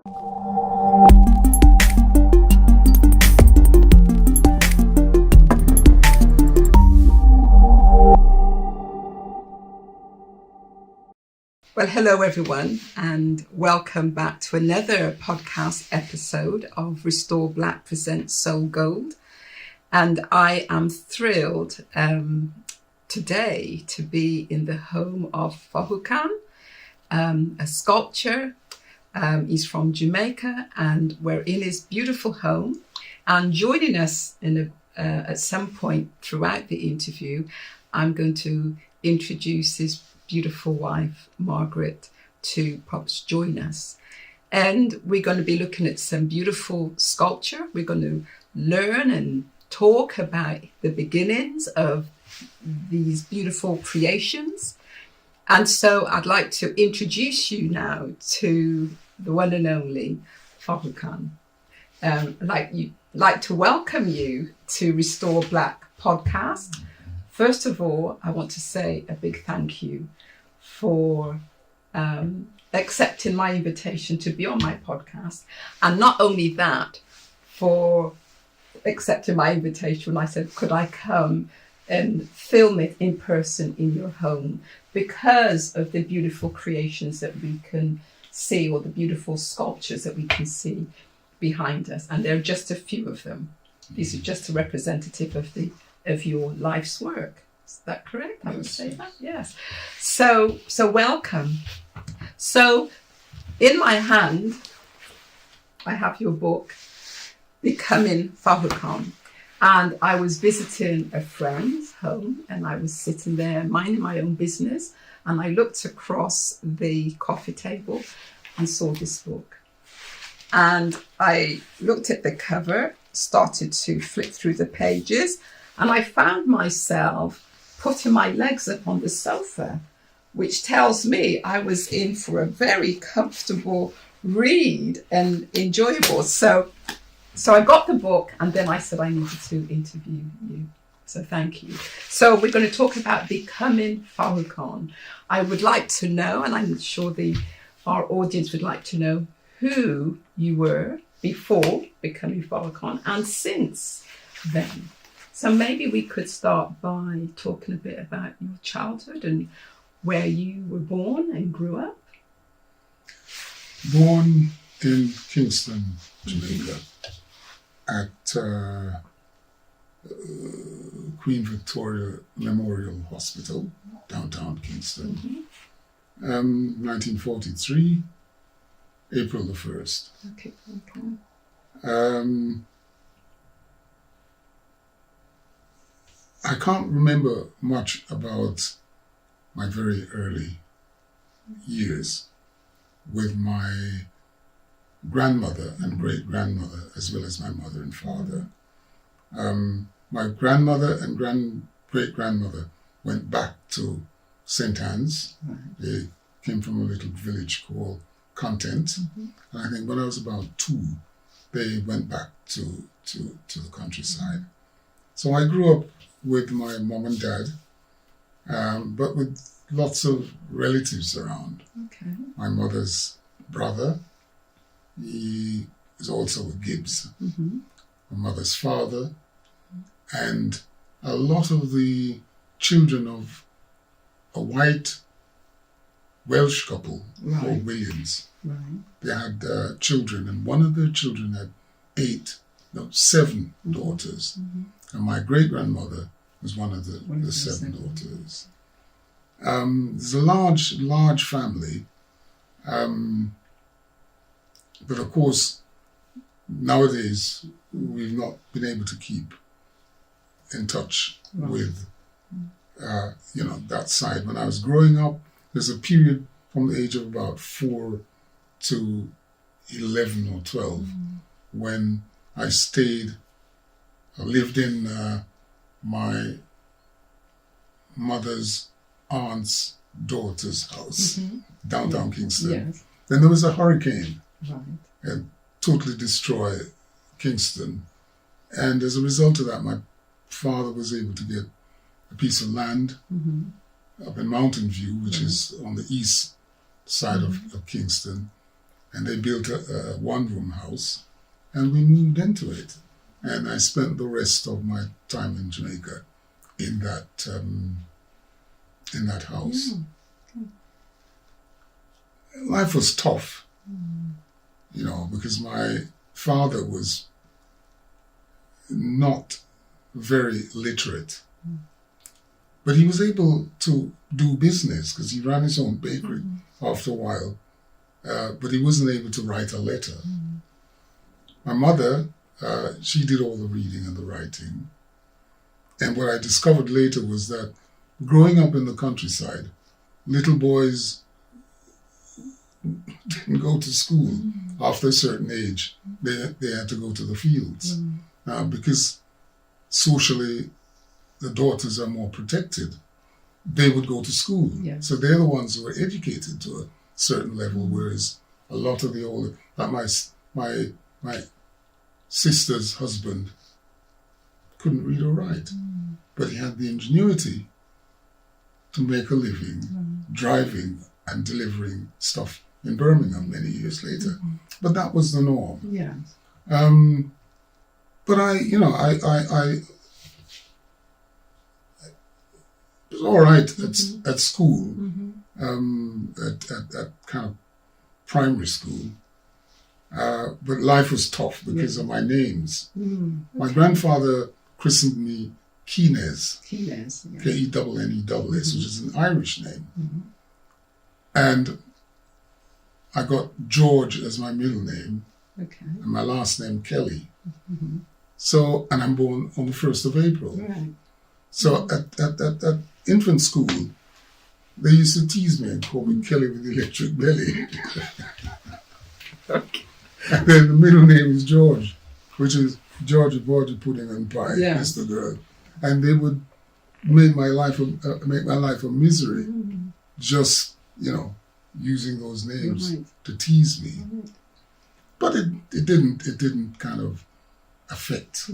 Well, hello everyone, and welcome back to another podcast episode of Restore Black Presents Soul Gold. And I am thrilled today to be in the home of Fowokan, a sculptor. He's from Jamaica, and we're in his beautiful home. And joining us at some point throughout the interview, I'm going to introduce his beautiful wife, Margaret, to perhaps join us. And we're going to be looking at some beautiful sculpture. We're going to learn and talk about the beginnings of these beautiful creations. And so I'd like to introduce you now to the one and only Fowokan. I'd like to welcome you to Restore Black podcast. First of all, I want to say a big thank you for accepting my invitation to be on my podcast. And not only that, for accepting my invitation when I said, could I come and film it in person in your home, because of the beautiful creations that we can see, or the beautiful sculptures that we can see behind us. And there are just a few of them. These are just a representative of your life's work. Is that correct? I would say that, yes. So welcome. So in my hand, I have your book, Becoming Fowokan. And I was visiting a friend's home, and I was sitting there minding my own business. And I looked across the coffee table and saw this book. And I looked at the cover, started to flip through the pages, and I found myself putting my legs up on the sofa, which tells me I was in for a very comfortable read and enjoyable. So I got the book, and then I said I needed to interview you. So thank you. So we're going to talk about Becoming Fowokan. I would like to know, and I'm sure our audience would like to know, who you were before Becoming Fowokan and since then. So maybe we could start by talking a bit about your childhood and where you were born and grew up. Born in Kingston, Jamaica, at Queen Victoria Memorial Hospital, downtown Kingston. 1943, April the 1st. Okay. I can't remember much about my very early years with my grandmother and great-grandmother, as well as my mother and father. My grandmother and great-grandmother went back to St. Anne's. They came from a little village called Content. And I think when I was about 2, they went back to the countryside. So I grew up with my mom and dad, but with lots of relatives around. Okay. My mother's brother, he is also a Gibbs. My mother's father, and a lot of the children of a white Welsh couple called Williams. Right. They had children, and one of their children had 7 daughters. And my great-grandmother was one of the 7 daughters. It's a large family. But of course, nowadays, we've not been able to keep in touch with, that side. When I was growing up, there's a period from the age of about 4 to 11 or 12 when I lived in my mother's aunt's daughter's house, downtown Kingston. Yes. Then there was a hurricane Right. totally destroyed Kingston. And as a result of that, my father was able to get a piece of land up in Mountain View, which is on the east side of Kingston. and they built a one-room house, and we moved into it. And I spent the rest of my time in Jamaica in that house. Life was tough, because my father was not very literate, but he was able to do business because he ran his own bakery after a while, but he wasn't able to write a letter. My mother, she did all the reading and the writing. And what I discovered later was that growing up in the countryside, little boys didn't go to school after a certain age. They had to go to the fields because socially the daughters are more protected. They would go to school. Yeah. So they're the ones who were educated to a certain level, whereas a lot of the older, like my sister's husband couldn't read or write, but he had the ingenuity to make a living driving and delivering stuff in Birmingham many years later. But that was the norm. Yeah. But I was all right at school, at kind of primary school. But life was tough because of my names. My grandfather christened me Keynes, Keynes, Kennes, which is an Irish name. And I got George as my middle name, and my last name Kelly. So, and I'm born on the 1st of April. Right. So at infant school, they used to tease me and call me Kelly with the electric belly. And then the middle name is George, which is George of Borgia pudding and pie. Yes. That's the girl. And they would make my life a misery, just using those names to tease me. But it didn't kind of affect,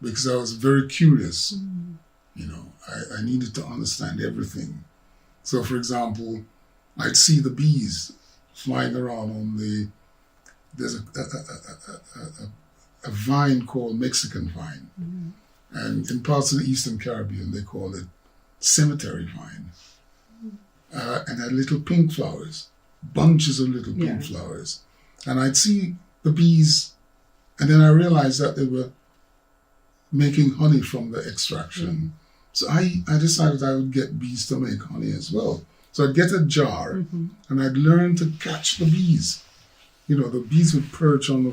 because I was very curious. I needed to understand everything. So, for example, I'd see the bees flying around on there's a vine called Mexican vine. And in parts of the Eastern Caribbean, they call it cemetery vine. And had little pink flowers, bunches of little pink flowers. And I'd see the bees, and then I realized that they were making honey from the extraction. So I decided I would get bees to make honey as well. So I'd get a jar, and I'd learn to catch the bees. The bees would perch on the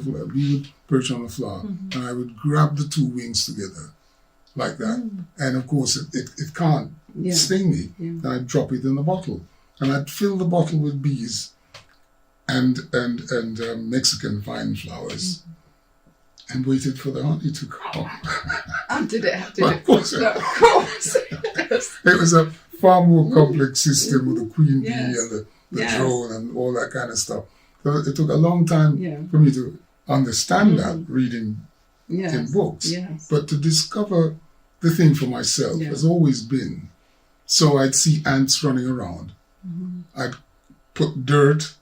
flower, and I would grab the two wings together like that. And of course, it can't sting me. And I'd drop it in the bottle, and I'd fill the bottle with bees and Mexican vine flowers, and waited for the honey to come. And did it? Of course. No, of course. It was a far more complex system with the queen bee and the drone and all that kind of stuff. So it took a long time for me to understand that, reading in books. But to discover the thing for myself has always been. So I'd see ants running around. I'd put dirt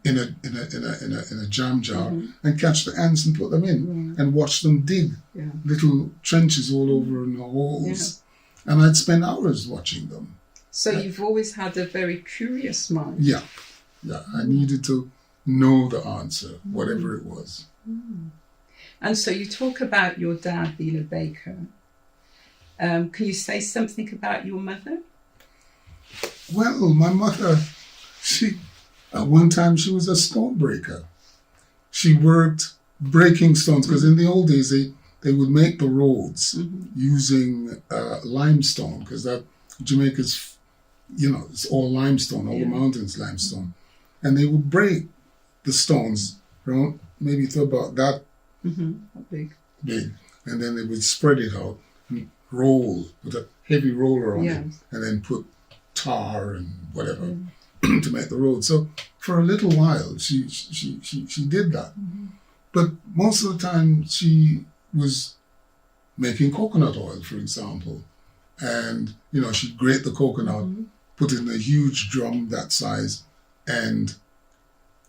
in a jam jar and catch the ants and put them in and watch them dig little trenches all over in the holes. And I'd spend hours watching them. So you've always had a very curious mind. Yeah. I needed to know the answer, whatever it was. And so you talk about your dad being a baker. Can you say something about your mother? Well, my mother, at one time she was a stone breaker. She worked breaking stones, because in the old days they would make the roads using limestone, because that Jamaica's, it's all limestone, all the mountains limestone. And they would break the stones around maybe to about that big. And then they would spread it out and roll with a heavy roller on it, and then put tar and whatever to make the road. So for a little while she did that. But most of the time she was making coconut oil, for example. And, she'd grate the coconut, put it in a huge drum that size, and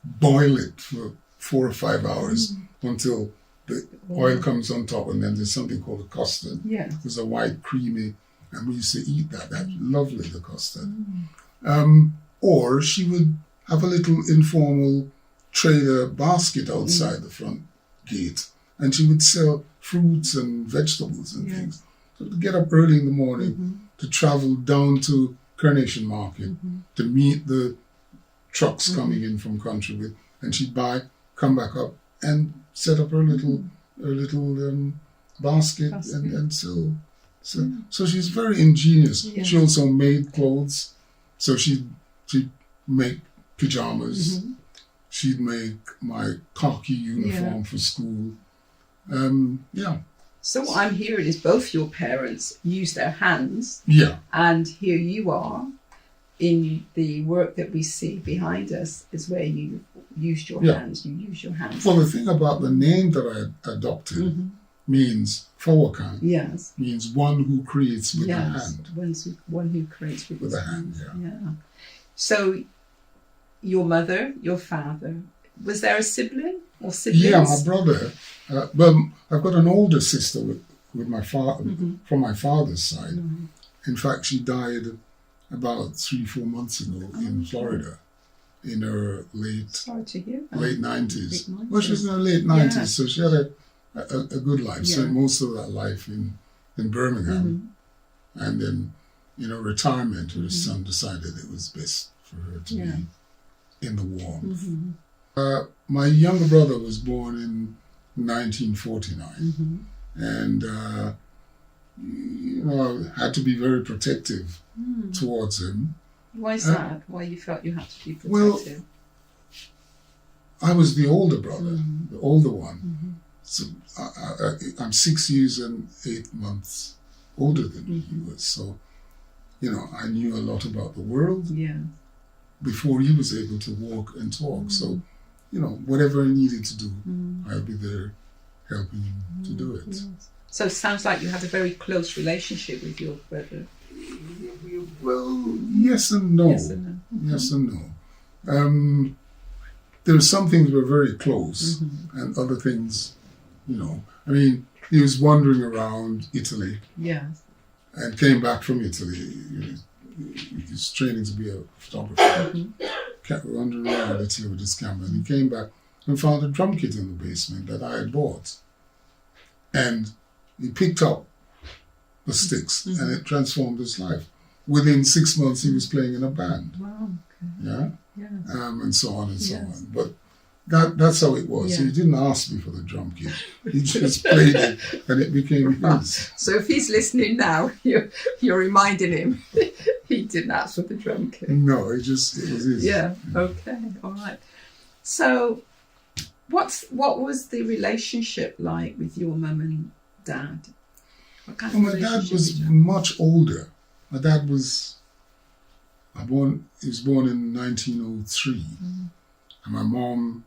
boil it for 4 or 5 hours until the oil comes on top, and then there's something called a custard. Yeah. There's a white creamy, and we used to eat that. That's lovely, the custard. Or she would have a little informal trader basket outside the front gate, and she would sell fruits and vegetables and things. So to get up early in the morning to travel down to Coronation Market to meet the trucks coming in from country with, and she'd buy, come back up and set up her little basket and sell. So she's very ingenious. Yeah. She also made clothes. So she'd make pajamas. She'd make my khaki uniform for school. So what I'm hearing is both your parents used their hands. Yeah. And here you are in the work that we see behind us is where you used your hands. You use your hands. Well, the thing about the name that I adopted means Fowokan. Yes. Means one who creates with the hand. One who creates with the his hand. Yeah. So your mother, your father, was there a sibling or siblings? Yeah, my brother. Well, I've got an older sister with my father from my father's side. In fact, she died about 3-4 months ago in Florida, in her late 90s. Well, she was in her late 90s, so she had a good life. Spent most of that life in Birmingham, and then in her retirement, her son decided it was best for her to be in the warmth. My younger brother was born in 1949, and I had to be very protective towards him. Why is that? Why you felt you had to be protective? Well, I was the older brother, the older one. So I'm 6 years and 8 months older than he was. So, I knew a lot about the world before he was able to walk and talk. So, whatever I needed to do, I'd be there helping him to do it. Yes. So it sounds like you had a very close relationship with your brother. Well, yes and no. Yes and no. There were some things were very close, and other things, he was wandering around Italy. Yes. And came back from Italy. He's training to be a photographer. Kept wandering around Italy with his camera, and he came back and found a drum kit in the basement that I had bought. And he picked up the sticks, and it transformed his life. Within 6 months, he was playing in a band. Wow. Okay. Yeah. Yes. And so on and so on. But that's how it was. Yeah. He didn't ask me for the drum kit. He just played it, and it became his. So if he's listening now, you're reminding him he didn't ask for the drum kit. No, it was his. Yeah. Okay. All right. So, what was the relationship like with your mum and dad? What kind of My dad relationship was did you have? much older. My dad was he was born in 1903, and my mom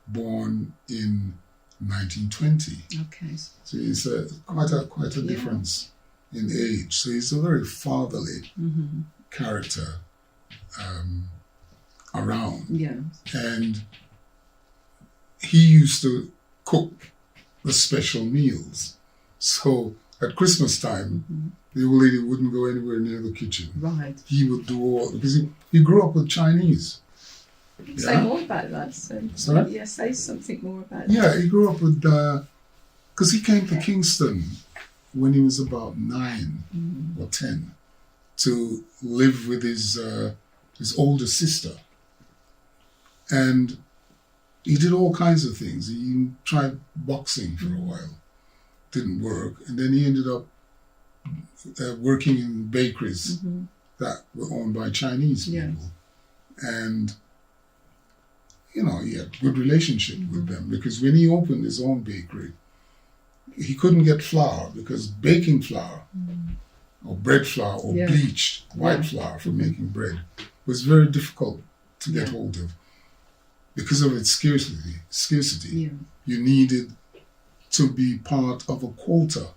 born in 1920. Okay. So it's quite a difference in age. So he's a very fatherly character around. Yeah. And he used to cook the special meals. So at Christmas time, the old lady wouldn't go anywhere near the kitchen. Right. He would do all, because he grew up with Chinese. Say more about that. Sorry? Yeah, say something more about Yeah, he grew up with, because he came to Kingston when he was about 9 or 10 to live with his older sister. And he did all kinds of things. He tried boxing for a while. Didn't work. And then he ended up working in bakeries that were owned by Chinese people. And, he had good relationship with them, because when he opened his own bakery, he couldn't get flour, because baking flour or bread flour or bleached white flour for making bread was very difficult to get hold of. Because of its scarcity, you needed to be part of a quota.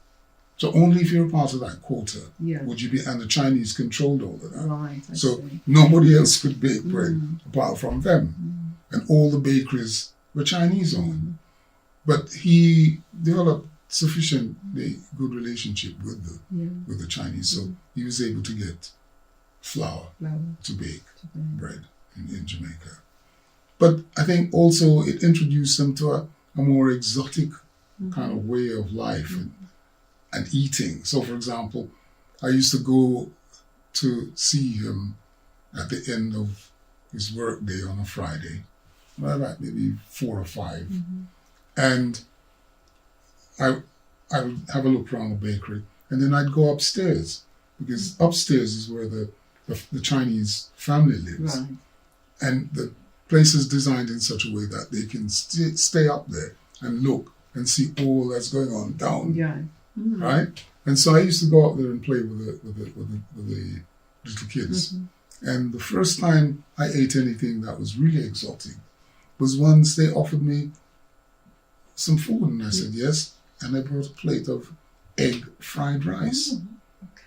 So only if you're a part of that quota would you be, and the Chinese controlled all of that. Right. So nobody else could bake bread apart from them. and all the bakeries were Chinese owned. But he developed sufficiently good relationship with the Chinese, so he was able to get flour to bake bread in Jamaica. But I think also it introduced them to a more exotic kind of way of life and eating. So, for example, I used to go to see him at the end of his work day on a Friday, about maybe 4 or 5, and I would have a look around the bakery, and then I'd go upstairs, because upstairs is where the Chinese family lives, and the place is designed in such a way that they can stay up there and look and see all that's going on down, right? And so I used to go out there and play with the little kids. And the first time I ate anything that was really exotic was once they offered me some food, and I said yes, and they brought a plate of egg fried rice.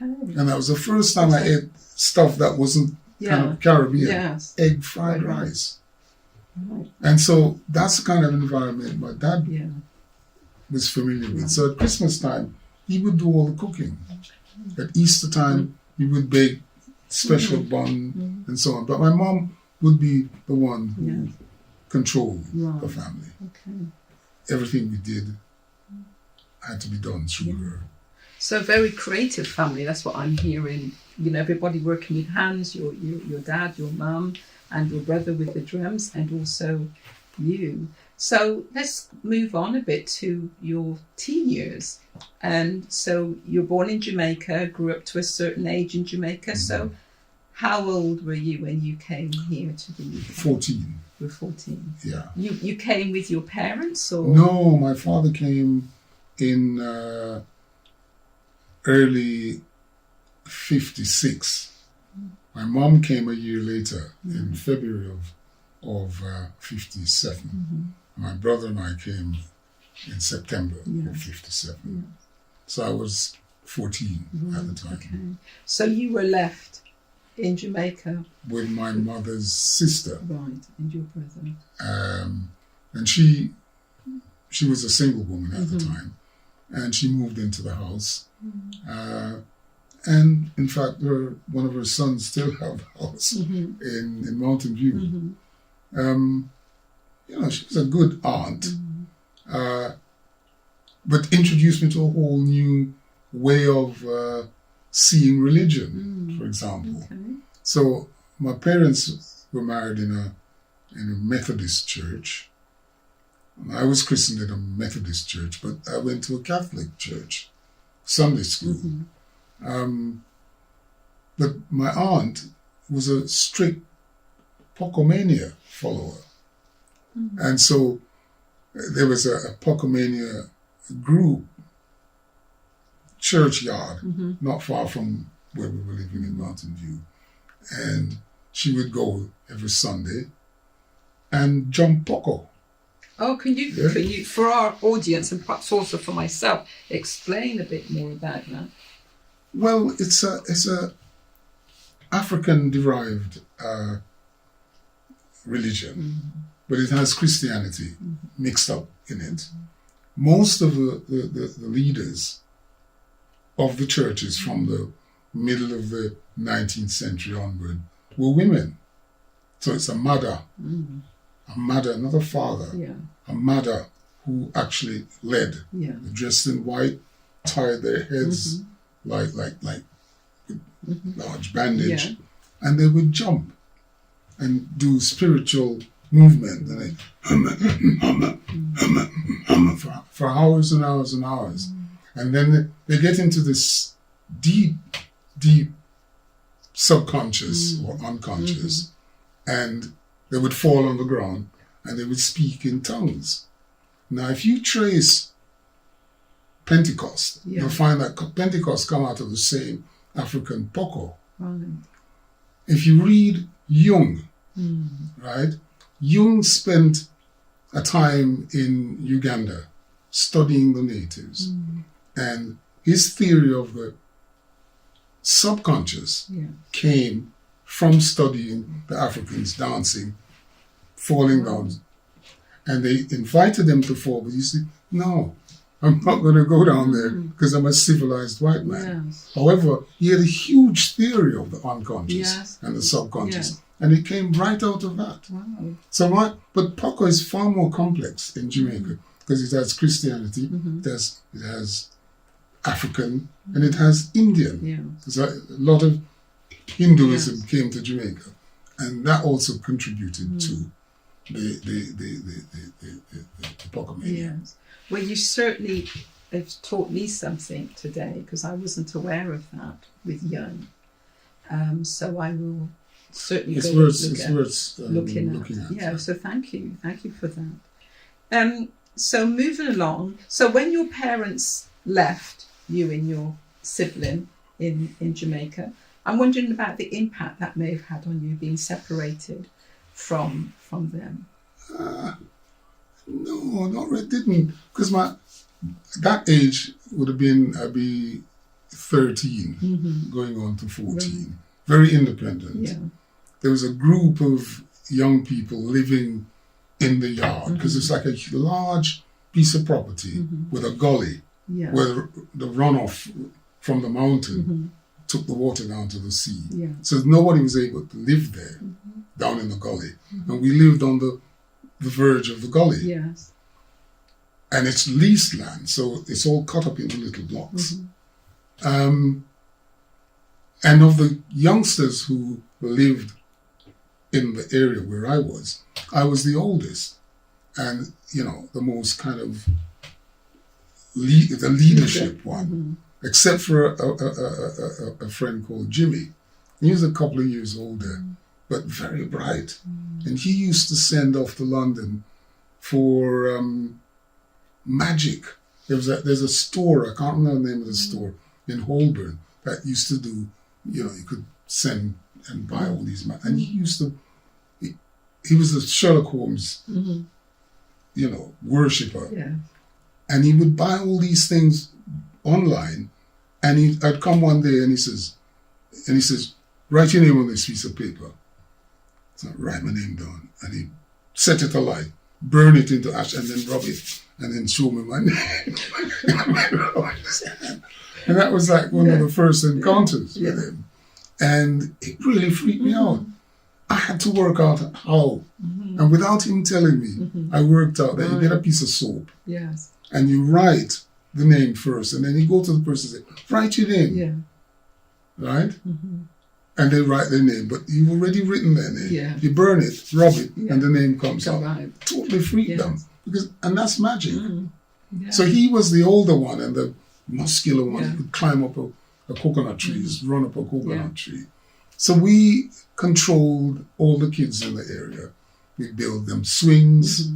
And that was the first time I ate stuff that wasn't kind of Caribbean, egg fried rice. And so that's the kind of environment my dad was familiar with. So at Christmas time, he would do all the cooking. At Easter time, he would bake special bun and so on. But my mom would be the one who controlled the family. Everything we did had to be done through her. So a very creative family, that's what I'm hearing. You know, everybody working with hands, your dad, your mum, and your brother with the drums, and also you. So let's move on a bit to your teen years. And so you're born in Jamaica, grew up to a certain age in Jamaica. So how old were you when you came here to the UK? 14. You were 14. Yeah. You came with your parents, or? No, my father came in early 56. My mom came a year later, in February of 57. My brother and I came in September of 57. So I was 14 at the time. Okay. So you were left in Jamaica? With my mother's sister. Right, and your brother. And she was a single woman at the time, and she moved into the house. And in fact, one of her sons still have a house in Mountain View. You know, she was a good aunt, but introduced me to a whole new way of seeing religion, for example. So my parents were married in a Methodist church. I was christened in a Methodist church, but I went to a Catholic church, Sunday school. But my aunt was a strict Pocomania follower. And so there was a Pocomania group, churchyard, not far from where we were living in Mountain View. And she would go every Sunday and jump Poco. Oh, can you, for our audience and perhaps also for myself, explain a bit more about that? Well, it's a African-derived religion, but it has Christianity mixed up in it. Most of the leaders of the churches from the middle of the 19th century onward were women. So it's a mother, not a father, a mother who actually led. Dressed in white, tied their heads like with large bandage, and they would jump and do spiritual movement, and they for hours and hours and hours, and then they get into this deep subconscious or unconscious, and they would fall on the ground and they would speak in tongues. Now, if you trace Pentecost, you'll find that Pentecost come out of the same African Poco. If you read Jung, right? Jung spent a time in Uganda studying the natives, and his theory of the subconscious came from studying the Africans dancing falling down. And they invited them to fall, but he said, no, I'm not going to go down there because I'm a civilized white man. Yes. However, he had a huge theory of the unconscious and the subconscious. And it came right out of that. Wow. So but Poco is far more complex in Jamaica because it has Christianity, it has African, and it has Indian. Yeah. So a lot of Hinduism came to Jamaica, and that also contributed to the Poco mania. Yes. Well, you certainly have taught me something today because I wasn't aware of that with Young. So I will certainly It's go worth looking at. Yeah, so thank you for that. So moving along, so when your parents left you and your sibling in Jamaica, I'm wondering about the impact that may have had on you being separated from them. No, not really. Didn't, because that age would have been, I'd be 13, going on to 14. Very independent. Yeah. There was a group of young people living in the yard because it's like a large piece of property with a gully where the runoff from the mountain took the water down to the sea. Yeah. So nobody was able to live there down in the gully. And we lived on the verge of the gully. Yes. And it's leased land, so it's all cut up into little blocks. And of the youngsters who lived in the area where I was the oldest and, the most kind of the leadership one, except for a friend called Jimmy. He was a couple of years older, but very bright. And he used to send off to London for magic. There's a store, I can't remember the name of the store, in Holborn that used to do, you could send and buy all these magic. And he was a Sherlock Holmes, worshipper. Yeah. And he would buy all these things online. And I'd come one day and he says, write your name on this piece of paper. So I write my name down. And he set it alight, burn it into ash, and then rub it, and then show me my name. And that was like one of the first encounters with him. And it really freaked me out. I had to work out how. And without him telling me, I worked out that you get a piece of soap. Yes. And you write the name first, and then you go to the person and say, write your name. Yeah. Right? And they write their name, but you've already written their name. Yeah. You burn it, rub it, and the name comes out. Right. Totally freaked them. And that's magic. Yeah. So he was the older one and the muscular one. He could climb up a coconut tree, run up a coconut tree. So we controlled all the kids in the area. We built them swings.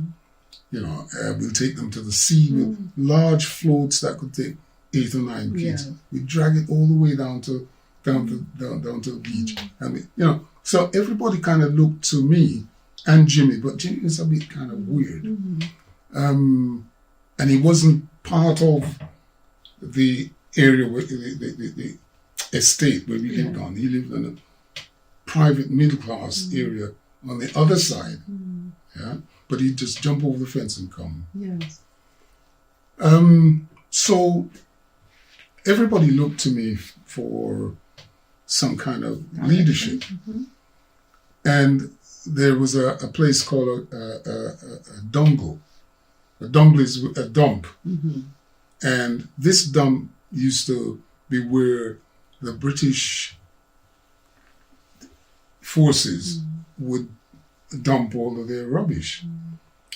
We'll take them to the sea with large floats that could take 8 or 9 kids. We drag it all the way down to the beach. And so everybody kind of looked to me and Jimmy, but Jimmy was a bit kind of weird. And he wasn't part of the area where the estate where we lived on. He lived in a private middle class area on the other side. But he'd just jump over the fence and come. Yes. So everybody looked to me for some kind of leadership. And there was a place called a dungle. A dungle is a dump. And this dump used to be where the British forces would dump all of their rubbish.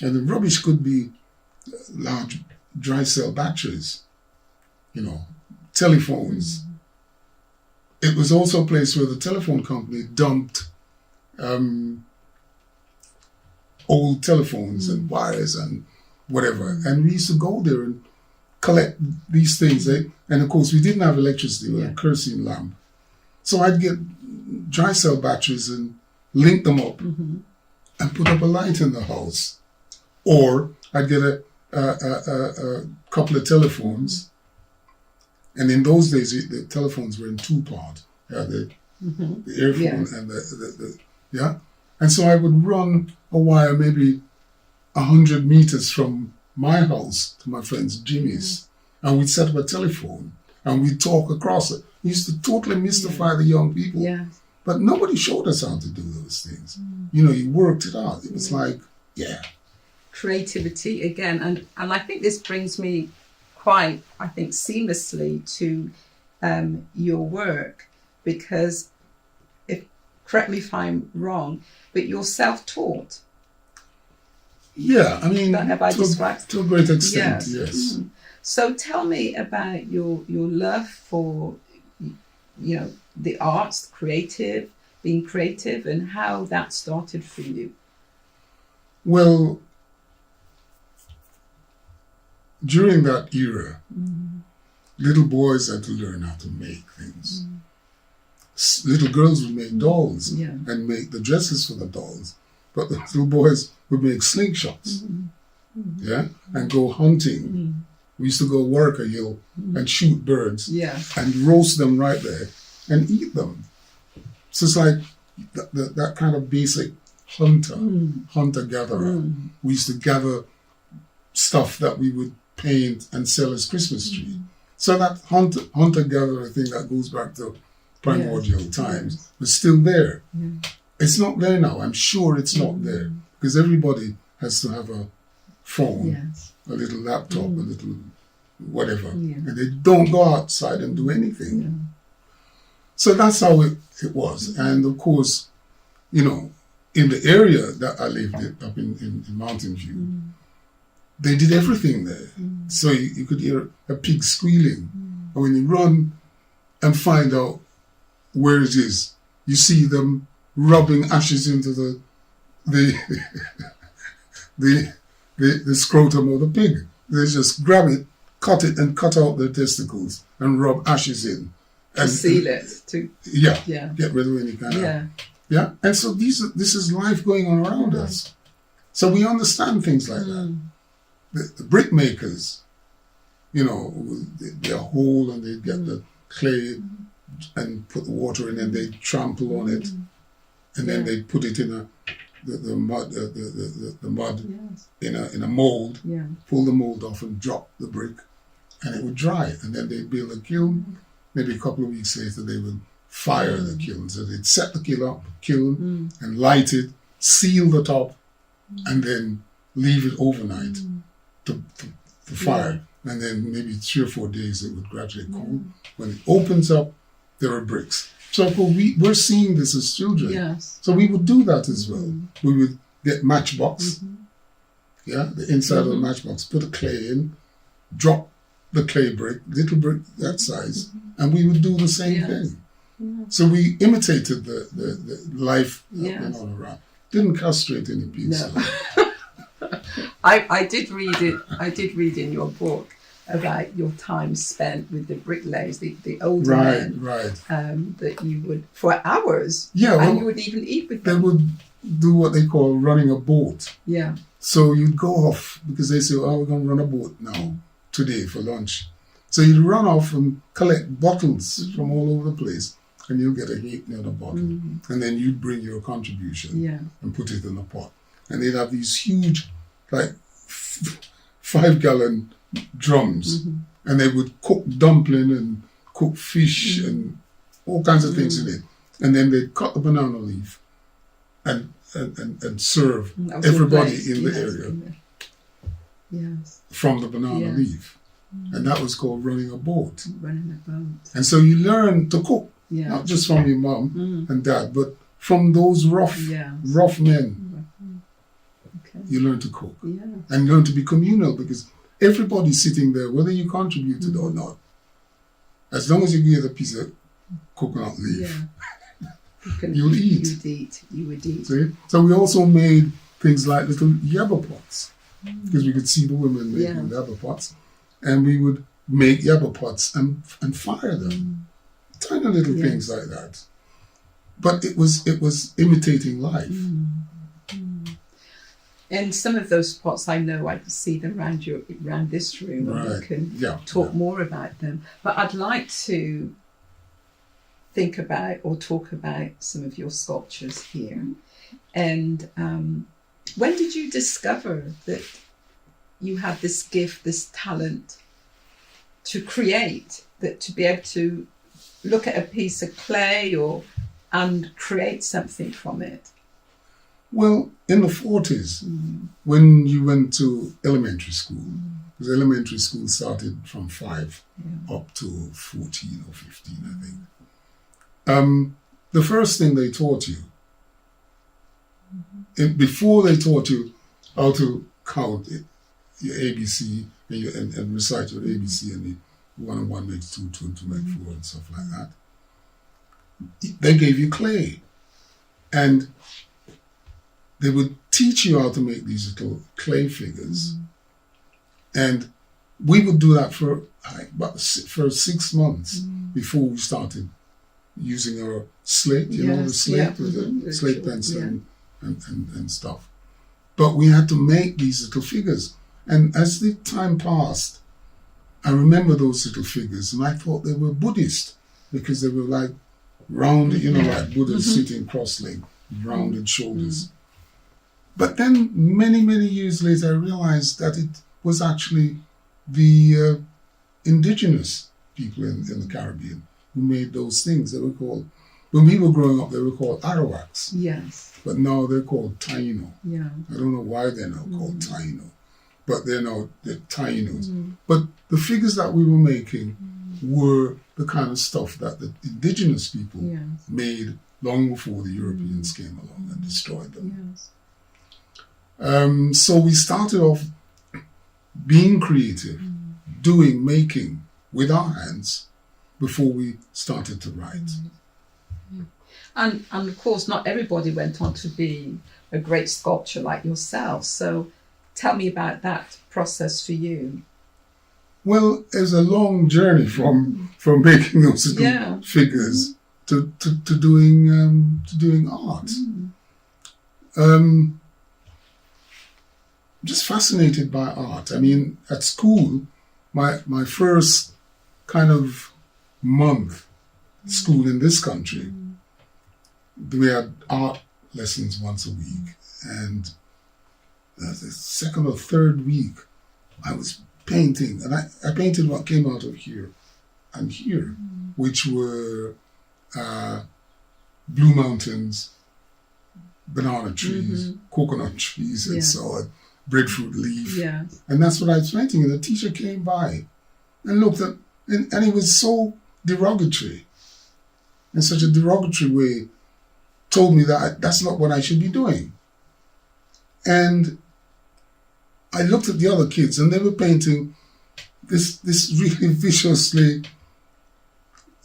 And the rubbish could be large dry cell batteries, telephones. It was also a place where the telephone company dumped old telephones and wires and whatever. And we used to go there and collect these things. And of course, we didn't have electricity with a kerosene lamp. So I'd get dry cell batteries and link them up and put up a light in the house. Or I'd get a couple of telephones. And in those days, the telephones were in 2-part. The earphone and And so I would run a wire maybe 100 meters from my house to my friend's Jimmy's, and we'd set up a telephone and we'd talk across it. We used to totally mystify the young people. Yeah. But nobody showed us how to do those things. You know, you worked it out. It was like, creativity again. And I think this brings me quite, I think, seamlessly to your work, because correct me if I'm wrong, but you're self-taught. Yeah, I mean, Have I described? To a great extent, yes. So tell me about your love for, the arts, being creative, and how that started for you. Well, during that era, little boys had to learn how to make things. Little girls would make dolls and make the dresses for the dolls, but the little boys would make slingshots, and go hunting. We used to go work a hill and shoot birds and roast them right there and eat them. So it's like that kind of basic hunter-gatherer. We used to gather stuff that we would paint and sell as Christmas tree. So that hunter-gatherer thing that goes back to primordial times was still there. It's not there now. I'm sure it's not there, because everybody has to have a phone, a little laptop, a little whatever, and they don't go outside and do anything. So that's how it was. And of course, in the area that I lived in, up in Mountain View, they did everything there. So you could hear a pig squealing. And when you run and find out where it is, you see them rubbing ashes into the scrotum of the pig. They just grab it, cut it, and cut out their testicles and rub ashes in. To seal it. Get rid of any kind of... And so this is life going on around us. So we understand things like that. The brick makers, they're whole and they get the clay and put the water in and they trample on it, and then they put it in the mud in a mold, pull the mold off and drop the brick, and it would dry, and then they'd build a kiln. Maybe a couple of weeks later they would fire the kiln. So they'd set the kiln and light it, seal the top, and then leave it overnight to fire. And then maybe 3 or 4 days it would gradually cool. When it opens up, there are bricks. So we're seeing this as children. Yes. So we would do that as well. We would get matchbox, the inside of the matchbox, put a clay in, drop the clay brick, little brick that size, and we would do the same thing. Yeah. So we imitated the life that went on around. Didn't castrate any piece. No. I did read it. I did read in your book about your time spent with the bricklayers, the older men, that you would for hours. And you would even eat with them. They would do what they call running a boat. Yeah. So you'd go off because they say, "Oh, we're going to run a boat now today for lunch." So you'd run off and collect bottles from all over the place, and you'll get a halfpenny on a bottle, and then you'd bring your contribution and put it in a pot, and they'd have these huge, like 5-gallon drums, and they would cook dumpling and cook fish and all kinds of things in it, and then they'd cut the banana leaf and serve everybody in the area from the banana leaf. And that was called running a boat. And so you learn to cook, not just from your mom and dad, but from those rough men. You learn to cook and learn to be communal, because everybody's sitting there, whether you contributed or not. As long as you get a piece of coconut leaf, you'll eat. You would eat. See? So we also made things like little yabba pots, because we could see the women making yabba pots. And we would make yabba pots and fire them. Tiny little things like that. But it was imitating life. And some of those pots, I know I can see them around this room, and we can talk more about them. But I'd like to think about or talk about some of your sculptures here. And when did you discover that you had this gift, this talent to create, that to be able to look at a piece of clay and create something from it? Well, in the 40s, when you went to elementary school, because elementary school started from 5 up to 14 or 15, I think. The first thing they taught you, before they taught you how to count your ABC and recite your ABC and the 1 and 1 makes 2, 2 and 2 make 4 and stuff like that, they gave you clay. And they would teach you how to make these little clay figures. And we would do that for 6 months before we started using our slate, the slate, the slate pencil and stuff. But we had to make these little figures. And as the time passed, I remember those little figures and I thought they were Buddhist because they were like rounded, like Buddha sitting cross-legged, rounded shoulders. But then many, many years later, I realized that it was actually the indigenous people in the Caribbean who made those things. They were called, when we were growing up, they were called Arawaks. Yes. But now they're called Taino. Yeah. I don't know why they're now called Taino, but they're Tainos. But the figures that we were making were the kind of stuff that the indigenous people made long before the Europeans came along and destroyed them. Yes. So we started off being creative, making with our hands before we started to write. And of course, not everybody went on to be a great sculptor like yourself. So tell me about that process for you. Well, it's a long journey from making those little figures to doing art. Just fascinated by art. I mean, at school, my first kind of month school in this country, we had art lessons once a week. And the second or third week, I was painting. And I painted what came out of here and here, which were Blue Mountains, banana trees, coconut trees, and so on. Breadfruit leaf. Yes. And that's what I was painting. And the teacher came by and looked at, and it was so derogatory, in such a derogatory way, told me that that's not what I should be doing. And I looked at the other kids and they were painting this really viciously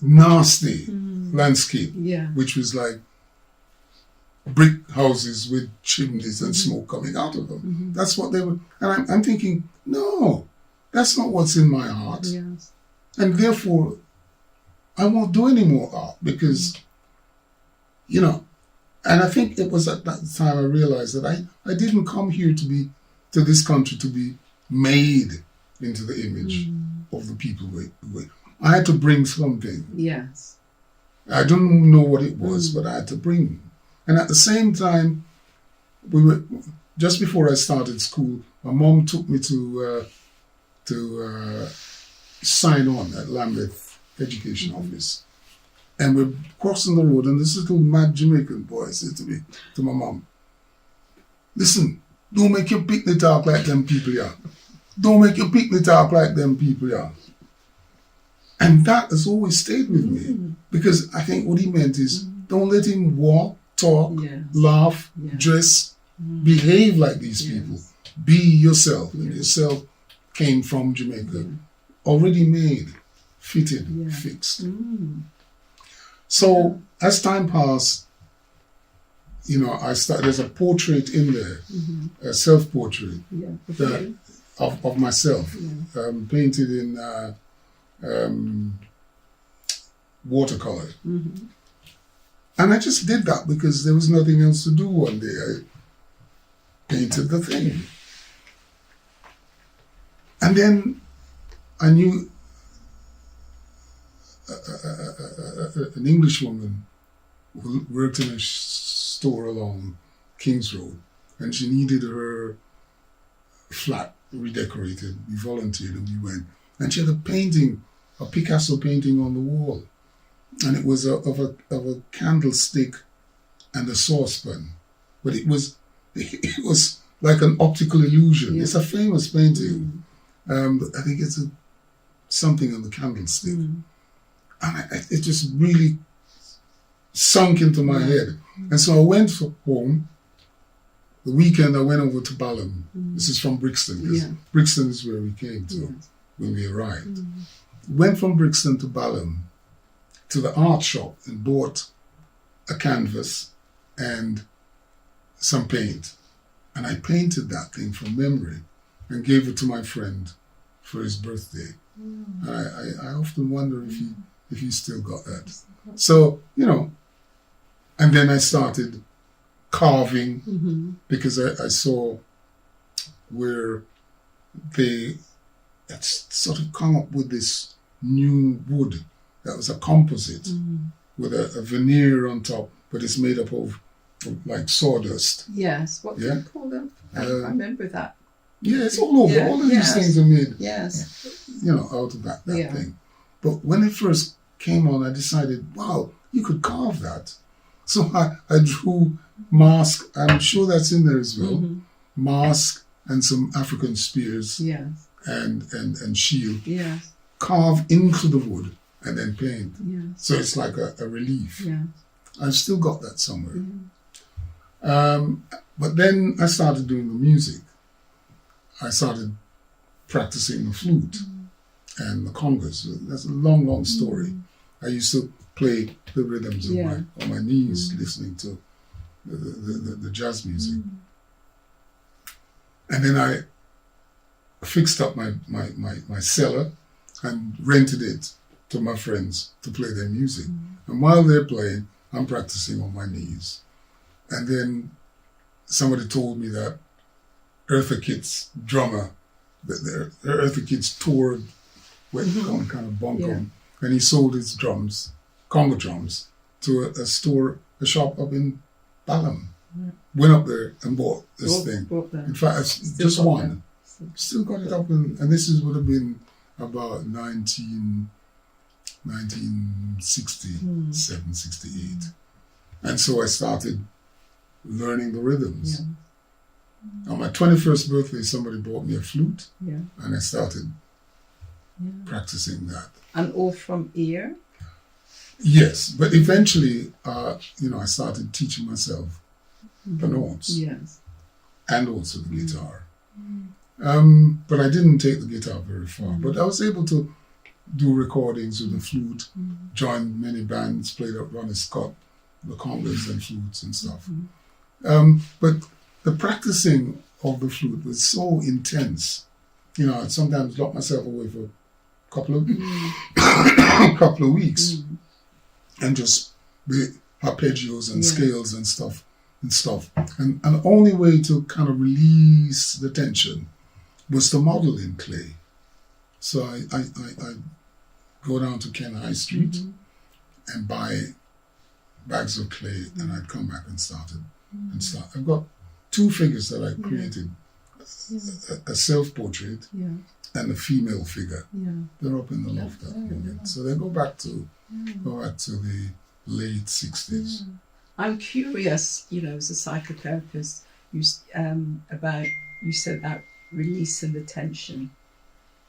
nasty landscape, which was like brick houses with chimneys and smoke coming out of them. That's what they were. And I'm thinking, no, that's not what's in my heart. Yes. And therefore, I won't do any more art because, and I think it was at that time I realized that I didn't come here to this country to be made into the image of the people. I had to bring something. Yes. I don't know what it was, but I had to bring. And at the same time, just before I started school, my mom took me to sign on at Lambeth Education Office. And we're crossing the road, and this little mad Jamaican boy said to my mom, listen, don't make your picnic talk like them people here. Don't make your picnic talk like them people here. And that has always stayed with me, because I think what he meant is, don't let him walk, talk, laugh, dress, behave like these people. Be yourself. And yourself came from Jamaica, already made, fitted, fixed. So as time passed, there's a portrait in there, a self-portrait of myself, painted in watercolor. And I just did that because there was nothing else to do one day. I painted the thing. And then I knew an English woman who worked in a store along Kings Road, and she needed her flat redecorated. We volunteered and we went. And she had a Picasso painting on the wall. And it was of a candlestick and a saucepan. But it was like an optical illusion. Yeah. It's a famous painting. I think it's something on the candlestick. And it just really sunk into my head. And so I went home. The weekend I went over to Balham. This is from Brixton, because Brixton is where we came to when we arrived. Went from Brixton to Balham to the art shop and bought a canvas and some paint. And I painted that thing from memory and gave it to my friend for his birthday. And I often wonder if he still got that. So, and then I started carving because I saw where they had sort of come up with this new wood that was a composite with a veneer on top, but it's made up of like sawdust. Yes, what do you call them? I remember that. Yeah, it's all over. All of these things are made, out of that thing. But when it first came on, I decided, wow, you could carve that. So I drew mask. I'm sure that's in there as well. Mask and some African spears and shield. Yes. Carve into the wood and then paint. Yes. So it's like a relief. Yeah. I've still got that somewhere. But then I started doing the music. I started practicing the flute and the congas. That's a long, long story. I used to play the rhythms on my knees, listening to the jazz music. And then I fixed up my cellar and rented it to my friends to play their music. And while they're playing, I'm practicing on my knees. And then somebody told me that Eartha Kitt's drummer, Eartha Kitt's toured with kind of bunkum, and he sold his drums, conga drums, to a shop up in Balham. Went up there and bought this thing. In fact, just one. Still got it up, and this would have been about 1967, 68. And so I started learning the rhythms. On my 21st birthday, somebody bought me a flute, and I started practicing that. And all from ear? Yes, but eventually, I started teaching myself the notes. Yes. And also the guitar. But I didn't take the guitar very far. But I was able to do recordings with the flute, joined many bands, played up Ronnie Scott, the congas and flutes and stuff. But the practicing of the flute was so intense. I'd sometimes lock myself away for a couple of weeks and just be arpeggios and scales and stuff. And the only way to kind of release the tension was to model in clay. So I go down to Ken High Street and buy bags of clay, and I'd come back and start. I've got 2 figures that I created, a self-portrait and a female figure. They're up in the loft at the moment. So they go back to the late 60s. I'm curious, as a psychotherapist, you said about releasing the tension.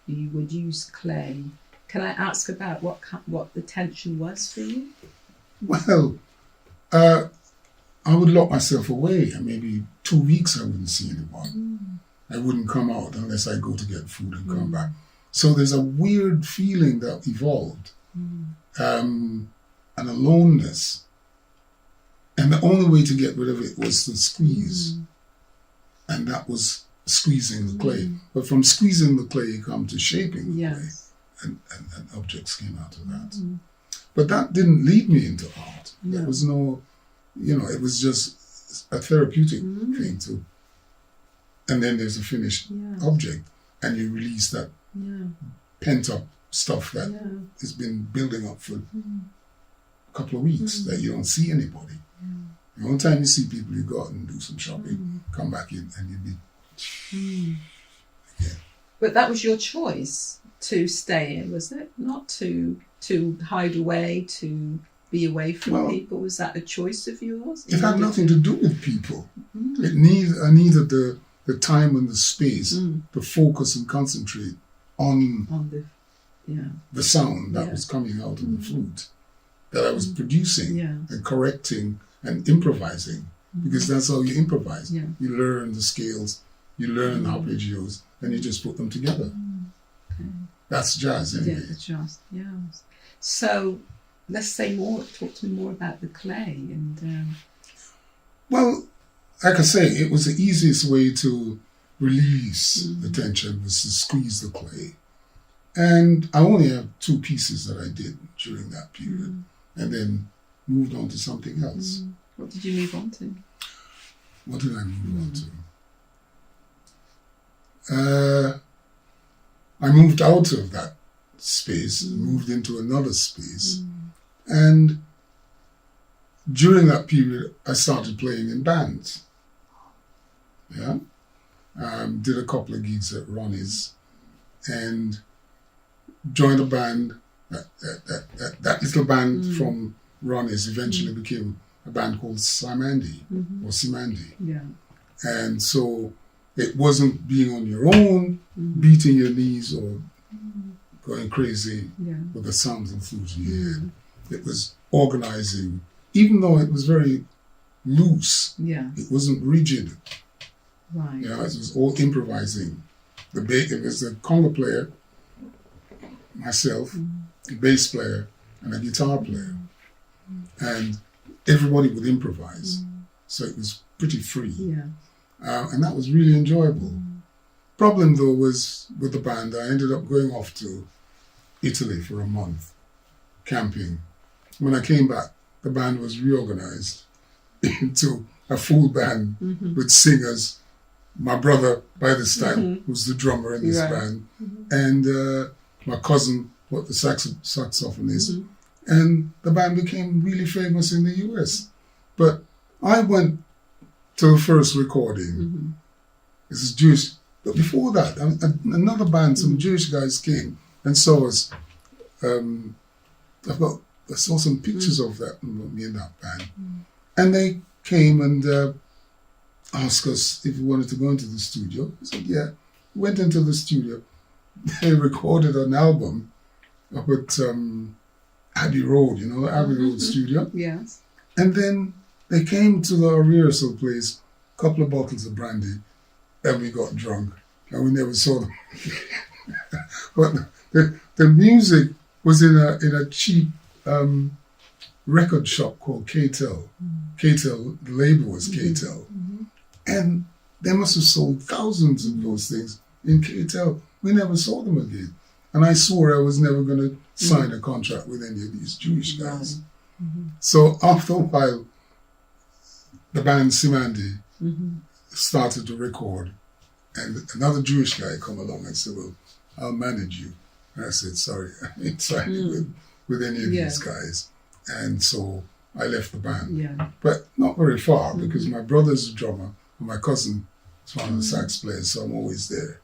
You would use clay. Can I ask about what the tension was for you? Well, I would lock myself away, and maybe 2 weeks I wouldn't see anyone. I wouldn't come out unless I go to get food and come back. So there's a weird feeling that evolved, and a aloneness. And the only way to get rid of it was to squeeze. And that was squeezing the clay. But from squeezing the clay, you come to shaping the clay. And objects came out of that. But that didn't lead me into art. No. There was no, it was just a therapeutic thing too. And then there's a finished object, and you release that pent up stuff that has been building up for a couple of weeks that you don't see anybody. The only time you see people, you go out and do some shopping, come back in, and you'd be... Yeah. But that was your choice to stay in, was it? Not to hide away, to be away from people. Was that a choice of yours? It had nothing to do with people. I needed the time and the space to focus and concentrate on the sound that was coming out of the flute, that I was producing and correcting and improvising, because that's how you improvise. Yeah. You learn the scales, you learn the arpeggios, and you just put them together. Okay. That's jazz, anyway. Yeah, the jazz. Yes. So let's say more. Talk to me more about the clay and. Well, like I say, it was the easiest way to release the tension was to squeeze the clay. And I only have 2 pieces that I did during that period, and then moved on to something else. What did you move on to? What did I move on to? I moved out of that space, moved into another space, and during that period, I started playing in bands. Yeah, did a couple of gigs at Ronnie's, and joined a band. That little band from Ronnie's eventually became a band called Simandi or Simandi. Yeah. And so it wasn't being on your own, beating your knees or going crazy with the sounds and flutes in your head. It was organizing, even though it was very loose. Yeah. It wasn't rigid. Right. You know, it was all improvising. It was the conga player, myself, a bass player, and a guitar player. And everybody would improvise. So it was pretty free. Yeah. And that was really enjoyable. Problem, though, was with the band, I ended up going off to Italy for a month, camping. When I came back, the band was reorganized into a full band with singers. My brother, by this time, was the drummer in this band, and my cousin was the saxophonist, and the band became really famous in the US. But I went to the first recording. This is Jewish, but before that, another band, some Jewish guys came and saw us. I saw some pictures of that, me in that band, and they came and asked us if we wanted to go into the studio. I said, yeah. Went into the studio. They recorded an album up at Abbey Road, you know, the Abbey Road studio. Yes. And then they came to the rehearsal place, a couple of bottles of brandy, and we got drunk. And we never saw them. But the music was in a cheap record shop called K-Tel. K-Tel, the label was K-Tel. And they must have sold thousands of those things in K-Tel. We never saw them again. And I swore I was never going to sign a contract with any of these Jewish guys. So after a while, the band Simandi started to record. And another Jewish guy come along and said, well, I'll manage you. And I said, sorry, I ain't signing with any of these guys. And so I left the band. Yeah. But not very far, because my brother's a drummer and my cousin is one of the sax players, so I'm always there.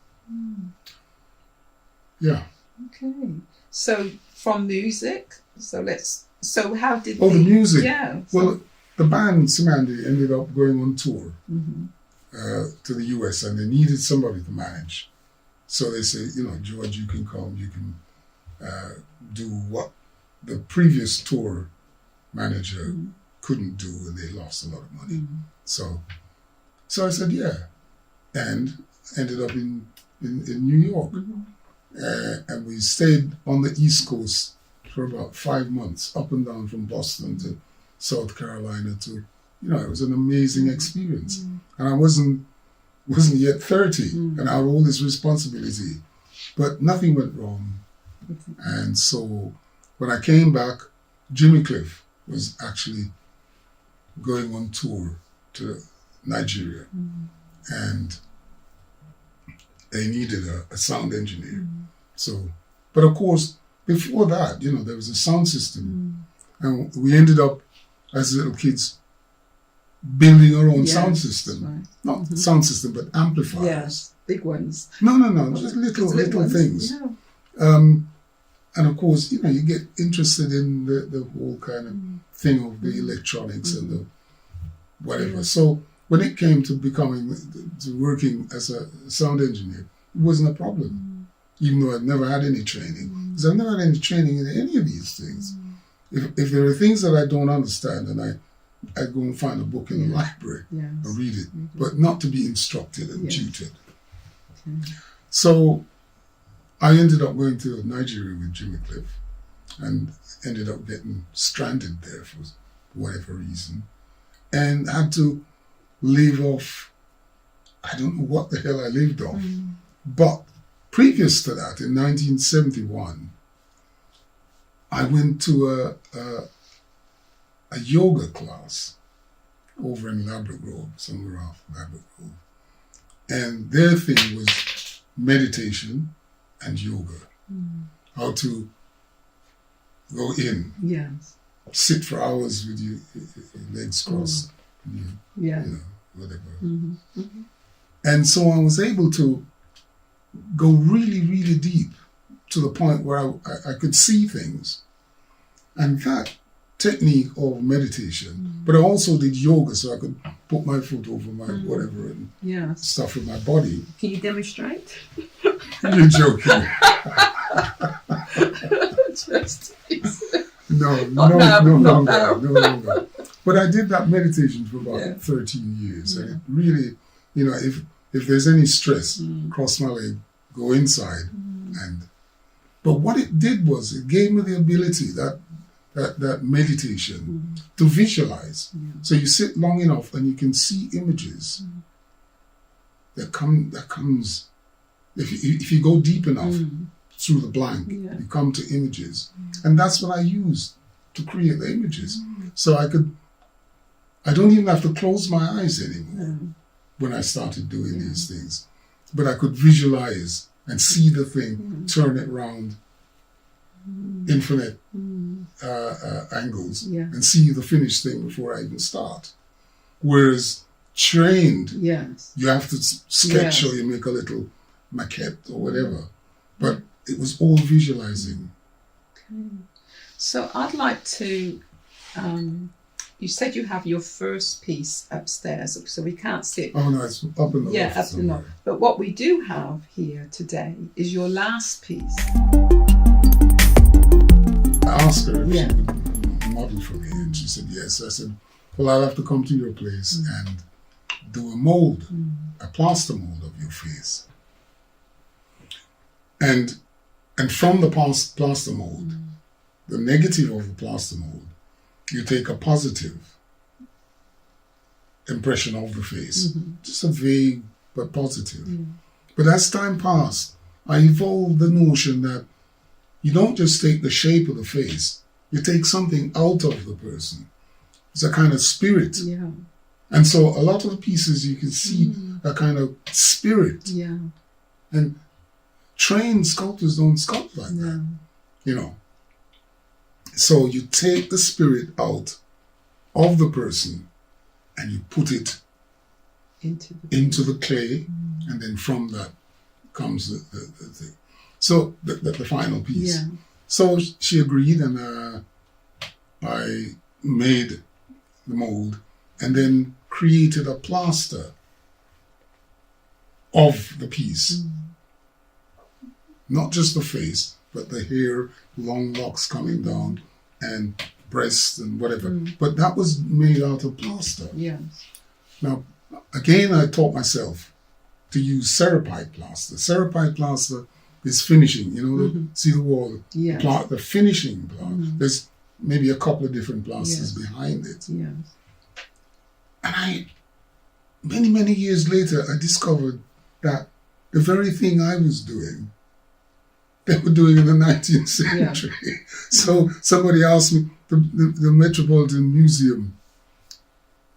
Yeah. Okay. So from music, so how did the music? Yeah. Well, the band Simandi ended up going on tour to the US, and they needed somebody to manage. So they said, you know, George, you can come, you can do what the previous tour manager couldn't do, and they lost a lot of money. So I said, yeah, and ended up in New York. And we stayed on the East Coast for about 5 months, up and down from Boston to South Carolina to, you know, it was an amazing experience. And I wasn't yet 30, and I had all this responsibility, but nothing went wrong. And so when I came back, Jimmy Cliff was actually going on tour to Nigeria, and they needed a sound engineer. So, but of course, before that, you know, there was a sound system, and we ended up as little kids building our own Yes, sound system. right. Not sound system, but amplifiers. Yes, big ones. No, just little ones. things. Yeah. And of course, you get interested in the whole kind of thing of the electronics and the whatever. Yeah. So when it came to working as a sound engineer, it wasn't a problem, even though I'd never had any training. Because I've never had any training in any of these things. If there are things that I don't understand, then I go and find a book in the library and read it, but not to be instructed and tutored. Okay. So I ended up going to Nigeria with Jimmy Cliff and ended up getting stranded there for whatever reason and had to live off, I don't know what the hell I lived off. But previous to that, in 1971, I went to a yoga class over in Labrador, somewhere off Labrador. And their thing was meditation and yoga. How to go in, sit for hours with your legs crossed, whatever. And so I was able to go really, really deep to the point where I could see things. And that technique of meditation, but I also did yoga so I could put my foot over my whatever and stuff with my body. Can you demonstrate? You're joking. Just No. But I did that meditation for about 13 years. And it really, if there's any stress, cross my leg, go inside. But what it did was it gave me the ability, that meditation, to visualize. So you sit long enough and you can see images that comes, if you go deep enough through the blank, you come to images. And that's what I used to create the images. So I don't even have to close my eyes anymore when I started doing these things. But I could visualize and see the thing, turn it round infinite angles and see the finished thing before I even start. Whereas trained, you have to sketch or you make a little maquette or whatever. But it was all visualizing. Okay. So I'd like to, you said you have your first piece upstairs, so we can't see it. Oh no, it's up in the loft up in the loft. But what we do have here today is your last piece. I asked her if she would model for me, and she said yes. I said, well, I'll have to come to your place and do a mold, a plaster mold of your face. And from the plaster mold, the negative of the plaster mold, you take a positive impression of the face, just a vague but positive. But as time passed, I evolved the notion that you don't just take the shape of the face, you take something out of the person. It's a kind of spirit. And so a lot of the pieces you can see a kind of spirit. And trained sculptors don't sculpt like that, So you take the spirit out of the person and you put it into the clay, and then from that comes the thing. So the final piece. So she agreed, and I made the mold and then created a plaster of the piece. Not just the face, but the hair, long locks coming down, and breasts and whatever. But that was made out of plaster. Now, again, I taught myself to use ceramide plaster. Ceramide plaster is finishing, see the wall, the finishing plaster. There's maybe a couple of different plasters behind it. And many, many years later, I discovered that the very thing I was doing, they were doing in the 19th century. So somebody asked me, the Metropolitan Museum,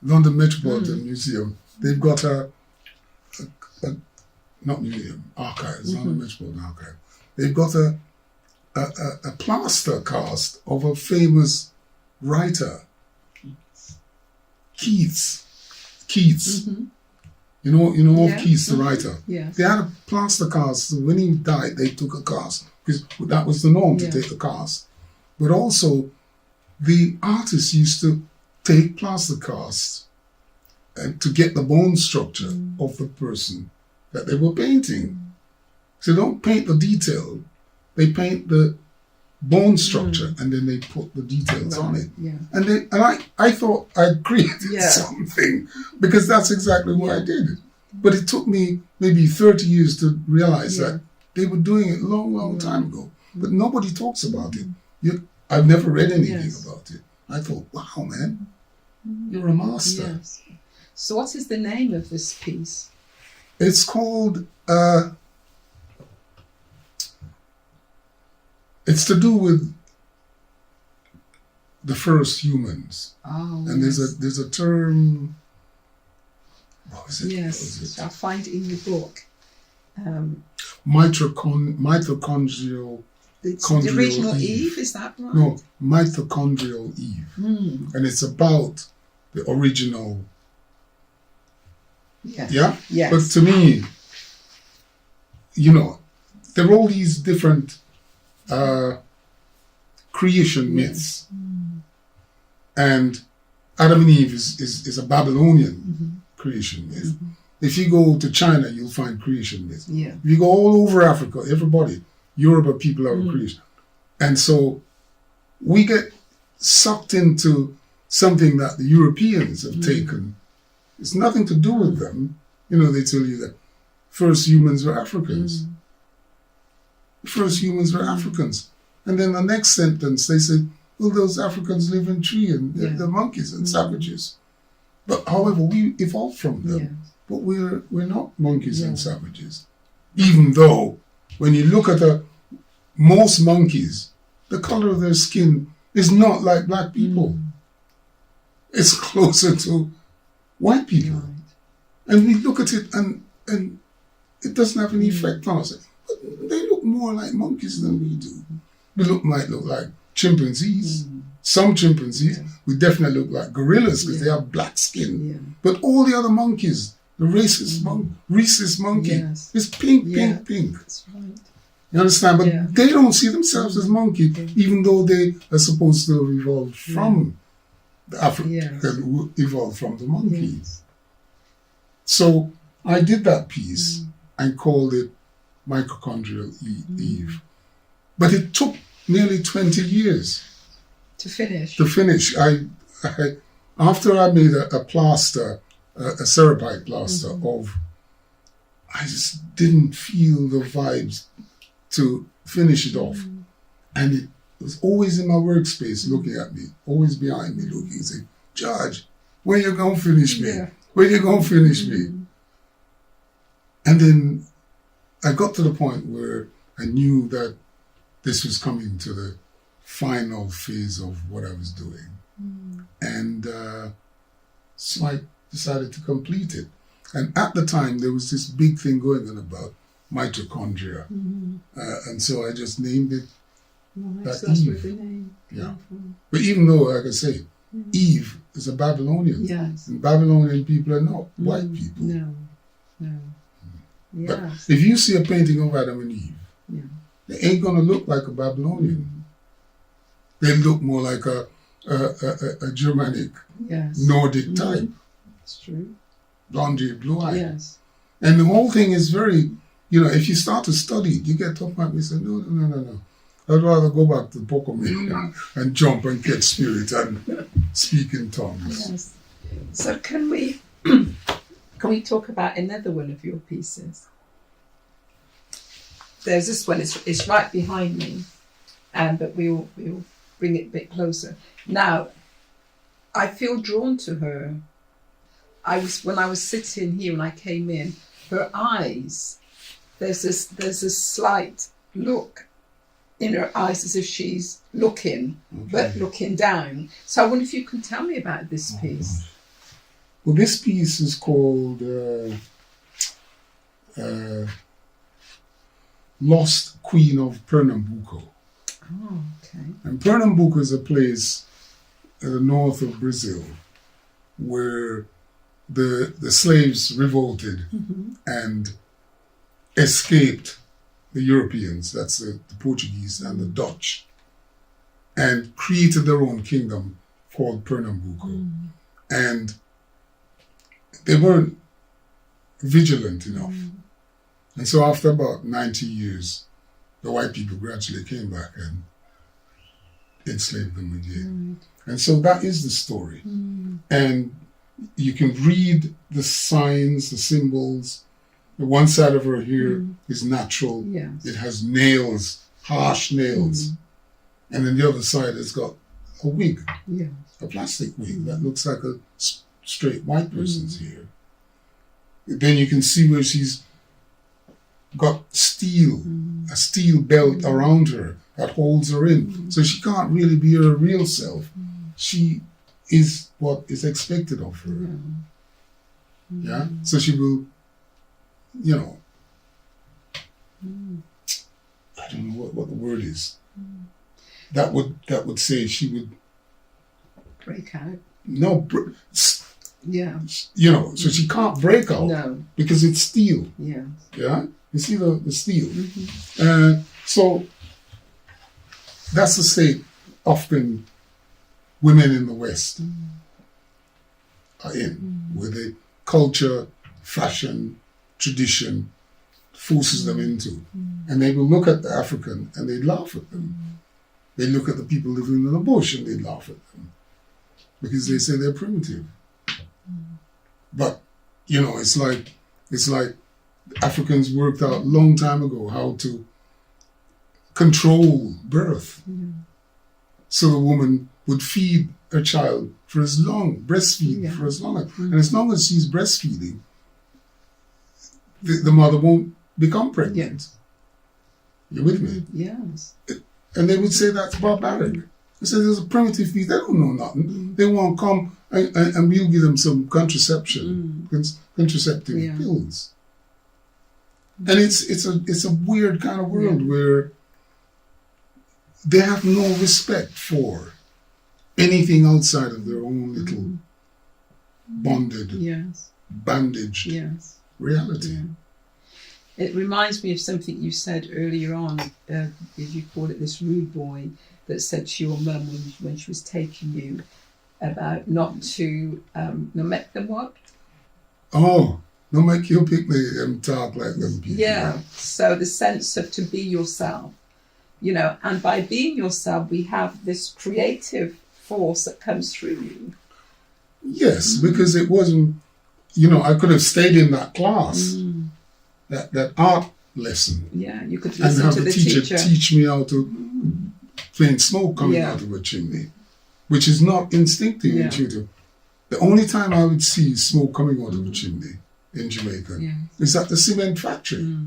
London Metropolitan Museum, they've got not museum, archives, London Metropolitan Archive. They've got a plaster cast of a famous writer, Keats. Keats. Mm-hmm. You know of Yeah. Keats, the Mhm. writer. Yes. They had a plaster cast. So when he died, they took a cast because that was the norm to Yeah. take the cast. But also, the artists used to take plaster casts and to get the bone structure of the person that they were painting. So they don't paint the detail; they paint the bone structure, and then they put the details on it. Yeah. And I thought I created Yeah. something because that's exactly what I Yeah. did. But it took me maybe 30 years to realize Yeah. that they were doing it long time ago. But nobody talks about it. I've never read anything Yes. about it. I thought, wow, man, you're a master. Yes. So what is the name of this piece? It's called, it's to do with the first humans. Oh, And yes. there's a term, what was it? Yes, What was it? I'll find it in your book. Mitochondrial, It's Chondrial the original Eve. Eve, is that right? no, mitochondrial Eve. And it's about the original, Yeah. yeah? Yes. But to me, there are all these different creation myths. And Adam and Eve is a Babylonian creation myth. If you go to China, you'll find creation myths. Yeah. If you go all over Africa, everybody, Yoruba people are a creation. And so we get sucked into something that the Europeans have taken. It's nothing to do with them. They tell you that first humans were Africans. First humans were Africans. And then the next sentence, they said, well, those Africans live in tree and they're monkeys and savages. But however, we evolved from them. Yes. But we're not monkeys and savages. Even though, when you look at most monkeys, the color of their skin is not like black people. It's closer to white people. Right. And we look at it and it doesn't have any effect on us. But they look more like monkeys than we do. We might look like chimpanzees. Some chimpanzees, we definitely look like gorillas because they have black skin. Yeah. But all the other monkeys, the rhesus monkey, is pink. That's right. You understand? But they don't see themselves as monkey, even though they are supposed to have evolved from the African, evolved from the monkey. Yes. So I did that piece and called it Mitochondrial Eve. But it took nearly 20 years To finish. to finish. After I made a plaster, a cerebite plaster I just didn't feel the vibes to finish it off. And it was always in my workspace looking at me, always behind me looking, saying, George, when you going to finish me? Yeah. When you going to finish me? And then I got to the point where I knew that this was coming to the final phase of what I was doing. And so I decided to complete it. And at the time, there was this big thing going on about mitochondria. And so I just named it that So that's Eve. where the name. Yeah. But even though, like I say, Eve is a Babylonian. Yes. And Babylonian people are not white people. No. But Yes. if you see a painting of Adam and Eve, Yeah. they ain't going to look like a Babylonian. They look more like a Germanic, Yes. Nordic type. It's true. Blonde, blue eye. Yes. And the whole thing is very, if you start to study it, you get tough and say, no. I'd rather go back to Pokemon and jump and catch spirit and speak in tongues. Yes. So can we talk about another one of your pieces? There's this one. It's right behind me, but we'll bring it a bit closer. Now, I feel drawn to her. When I was sitting here and I came in, her eyes. There's a slight look in her eyes as if she's looking, but looking down. So I wonder if you can tell me about this piece. Well, this piece is called Lost Queen of Pernambuco. Oh, okay. And Pernambuco is a place in the north of Brazil where the slaves revolted and escaped the Europeans, that's the Portuguese and the Dutch, and created their own kingdom called Pernambuco. And they weren't vigilant enough. And so after about 90 years, the white people gradually came back and enslaved them again. And so that is the story. And you can read the signs, the symbols. The one side of her hair is natural. Yes. It has nails, harsh nails. And then the other side has got a wig, a plastic wig that looks like a straight white person's hair. Then you can see where she's got steel, a steel belt around her that holds her in. So she can't really be her real self. She is what is expected of her. Yeah? So she will, you know, I don't know what the word is. That would say she would break out. No, Yeah. you know, so she can't break out. No. Because it's steel. Yeah. Yeah? You see the steel? So that's the state often women in the West are in, where the culture, fashion, tradition forces them into. And they will look at the African and they laugh at them. They look at the people living in the bush and they laugh at them because they say they're primitive. But, you know, it's like Africans worked out a long time ago how to control birth. So the woman would feed her child for as long, breastfeed for as long. And as long as she's breastfeeding, the mother won't become pregnant. You with me? Yes. And they would say that's barbaric. They say there's a primitive people, they don't know nothing. They won't come and we'll give them some contraceptive pills. And it's a weird kind of world where they have no respect for anything outside of their own little bonded, bandaged reality. Yeah. It reminds me of something you said earlier on, as you call it, this rude boy that said to your mum when she was taking you about not to, no make them what? Oh, no make you pick me and talk like them people. Yeah, so the sense of to be yourself, you know, and by being yourself, we have this creative force that comes through you. Yes, because it wasn't, you know, I could have stayed in that class. That art lesson. Yeah, you could and listen have to the the teacher teach me how to plain smoke coming out of a chimney, which is not instinctive, intuitive. The only time I would see smoke coming out of a chimney in Jamaica is at the cement factory.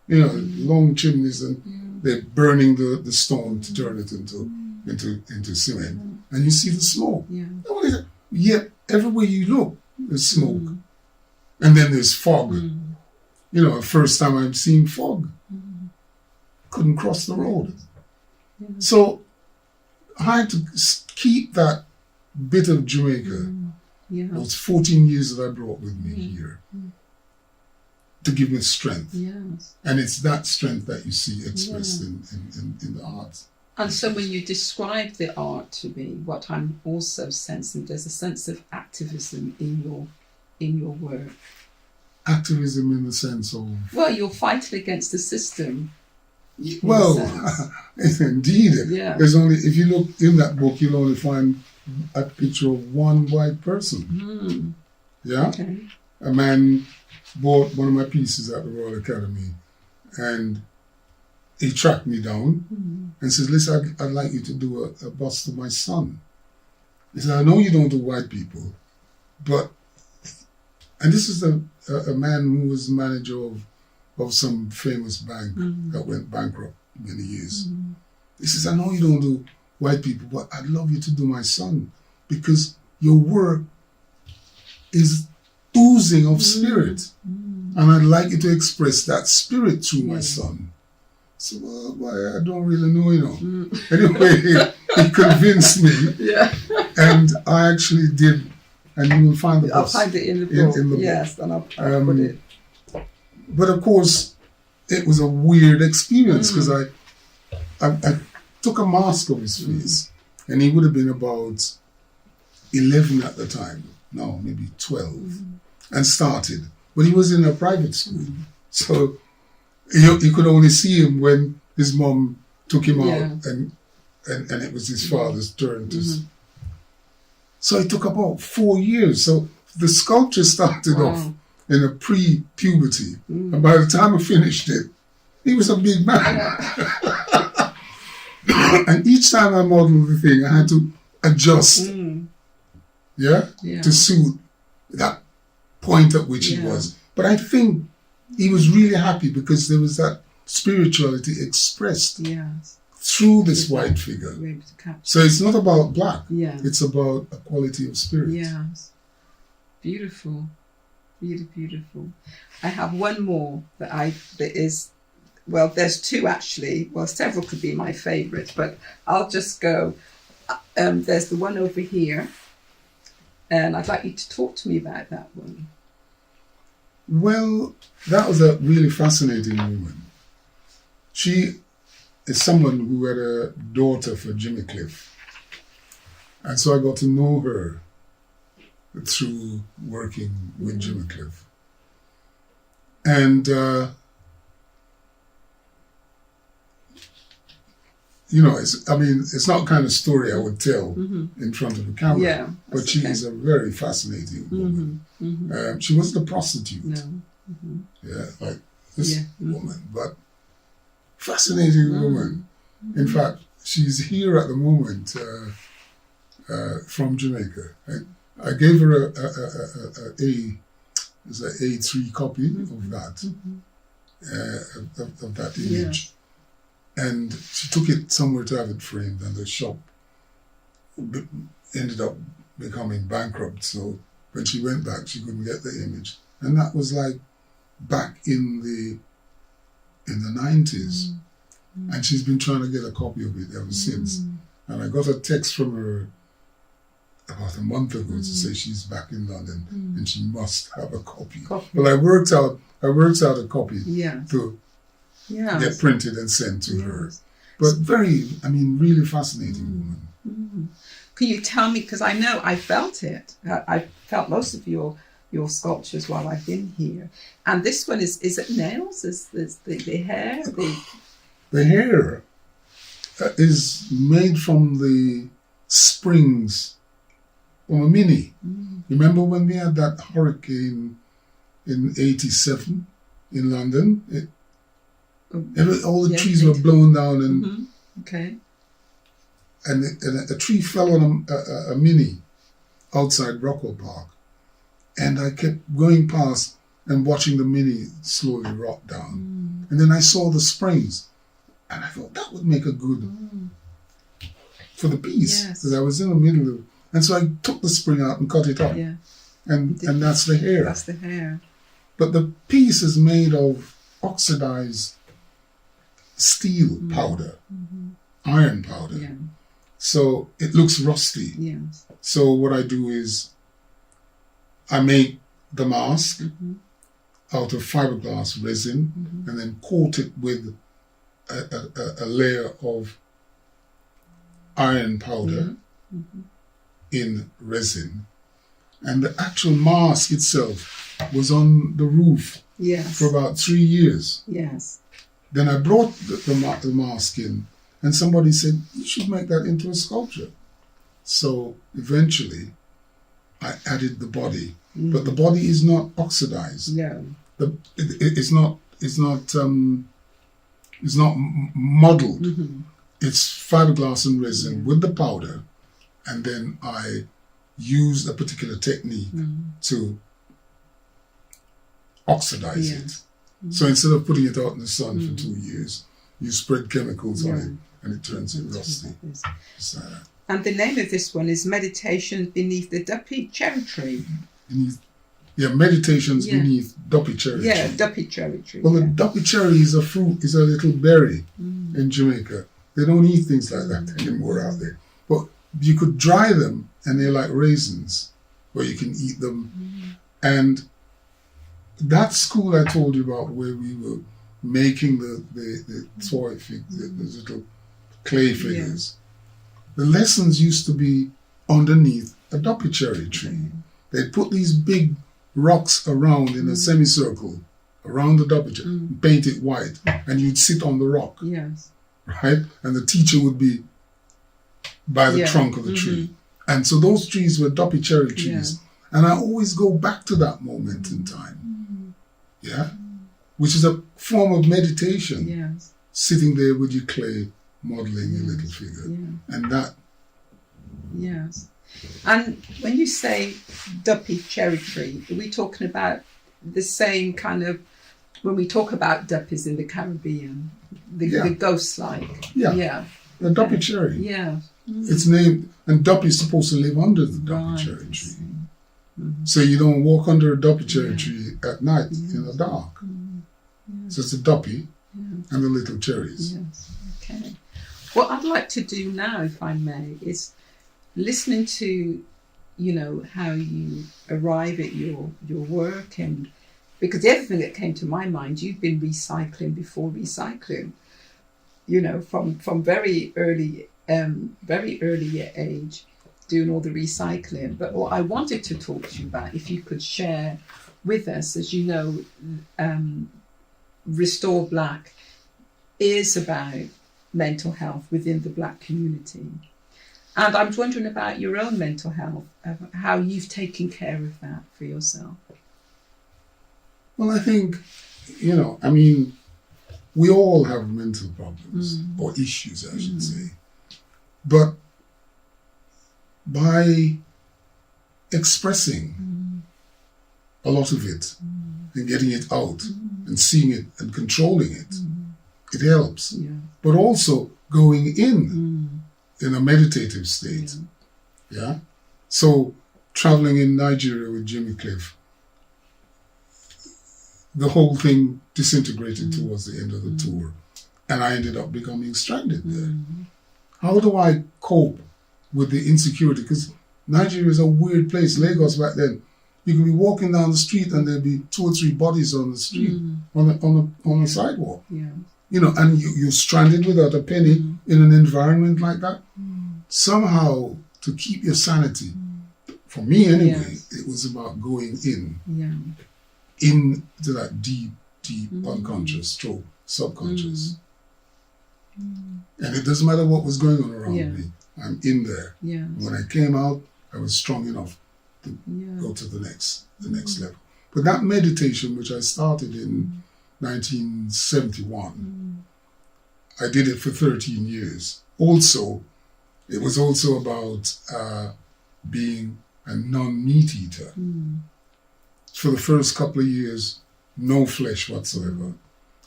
You know, long chimneys, and they're burning the stone to turn it into cement, and you see the smoke. Yet everywhere you look, there's smoke. And then there's fog. You know, the first time I've seen fog. Couldn't cross the road. So I had to keep that bit of Jamaica, those 14 years that I brought with me here, to give me strength. And it's that strength that you see expressed in the arts. And so when you describe the art to me, what I'm also sensing, there's a sense of activism in your work. Activism in the sense of... Well, you're fighting against the system. Well, indeed. There's only, if you look in that book, you'll only find a picture of one white person. Yeah? Okay. A man bought one of my pieces at the Royal Academy and he tracked me down and says, listen, I'd like you to do a bust of my son. He said, I know you don't do white people, but... And this is a man who was manager of some famous bank that went bankrupt many years. He says, I know you don't do white people, but I'd love you to do my son because your work is oozing of spirit. And I'd like you to express that spirit through my son. So, well, I don't really know, you know. Anyway, he convinced me. And I actually did and you will find the I'll bus. find it in the book. In the yes, and I'll put it. But of course, it was a weird experience because I took a mask off his face, and he would have been about 11 at the time. No, maybe 12, and started. But he was in a private school, so you could only see him when his mom took him out, and it was his father's turn to. So it took about 4 years. So the sculpture started off in a pre-puberty, and by the time I finished it, he was a big man. And each time I modeled the thing, I had to adjust, to suit that point at which he was. But I think he was really happy because there was that spirituality expressed through this white figure. So it's not about black. It's about a quality of spirit. Yes. Beautiful. Beautiful. I have one more that is, well, there's two actually. Well, several could be my favourite, but I'll just go. There's the one over here, and I'd like you to talk to me about that one. Well, that was a really fascinating woman. She is someone who had a daughter for Jimmy Cliff. And so I got to know her through working with Jimmy Cliff. And, it's not the kind of story I would tell in front of a camera, but she is a very fascinating woman. She wasn't a prostitute, like this woman, but fascinating woman. In fact, she's here at the moment from Jamaica. I gave her a A3 copy of that, of that image. And she took it somewhere to have it framed, and the shop ended up becoming bankrupt. So when she went back, she couldn't get the image. And that was like back in the 90s. And she's been trying to get a copy of it ever since. And I got a text from her about a month ago to say she's back in London and she must have a copy. Well, I worked out a copy to get printed and sent to her. But really fascinating woman. Can you tell me, because I know I felt it. I felt most of your sculptures while I've been here. And this one is it nails? Is the hair? The hair is made from the springs from a Mini. Remember when we had that hurricane in 87 in London? All the trees were blown down and a tree fell on a Mini outside Rockwell Park. And I kept going past and watching the Mini slowly rot down. And then I saw the springs. And I thought that would make a good for the piece. Because I was in the middle of. And so I took the spring out and cut it up. And that's the hair. That's the hair. But the piece is made of oxidized steel powder, iron powder. So it looks rusty. So what I do is I make the mask out of fiberglass resin and then coat it with a layer of iron powder in resin. And the actual mask itself was on the roof for about 3 years. Then I brought the mask in, and somebody said, you should make that into a sculpture. So eventually I added the body, but the body is not oxidized. It's not modeled. It's fiberglass and resin with the powder, and then I used a particular technique to oxidize it. So instead of putting it out in the sun for 2 years, you spread chemicals on it and it turns it rusty. And the name of this one is Meditation Beneath the Duppy Cherry Tree. Meditations beneath Duppy Cherry Tree. Duppy Cherry Tree. Well, the Duppy cherry is a fruit, is a little berry in Jamaica. They don't eat things like that anymore out there. But you could dry them and they're like raisins. where you can eat them. And that school I told you about, where we were making the toy the little clay figures, the lessons used to be underneath a duppy cherry tree. They'd put these big rocks around in a semicircle around the duppy cherry, paint it white, and you'd sit on the rock. Yes. Right? And the teacher would be by the trunk of the tree. And so those trees were duppy cherry trees. And I always go back to that moment in time. Yeah? Which is a form of meditation. Yes. Sitting there with your clay, modeling your little figure. Yeah. And that. Yes. And when you say duppy cherry tree, are we talking about the same kind of, when we talk about duppies in the Caribbean, the ghost-like? Yeah. The duppy cherry. Yeah. It's named, and duppy is supposed to live under the duppy cherry tree. So you don't walk under a duppy cherry tree at night in the dark. So it's a duppy and the little cherries. Yes. Okay. What I'd like to do now, if I may, is listening to, how you arrive at your work, and because the other thing that came to my mind, you've been recycling before recycling, from very early age, doing all the recycling. But what I wanted to talk to you about, if you could share with us, as you know, Restore Black is about mental health within the Black community. And I'm wondering about your own mental health, how you've taken care of that for yourself. Well, I think, we all have mental problems, or issues, I should say. But by expressing a lot of it and getting it out and seeing it and controlling it, it helps. Yeah. But also going in a meditative state. Yeah. So traveling in Nigeria with Jimmy Cliff, the whole thing disintegrated towards the end of the tour, and I ended up becoming stranded there. How do I cope with the insecurity? Because Nigeria is a weird place. Lagos back then, you could be walking down the street and there'd be 2 or 3 bodies on the street, on the sidewalk. Yeah. And you're stranded without a penny in an environment like that. Somehow, to keep your sanity, for me anyway, it was about going into that deep unconscious stroke, subconscious. And it doesn't matter what was going on around me, I'm in there. When I came out, I was strong enough to go to the next level. But that meditation, which I started in 1971, I did it for 13 years. It was also about being a non-meat eater. For the first couple of years, no flesh whatsoever.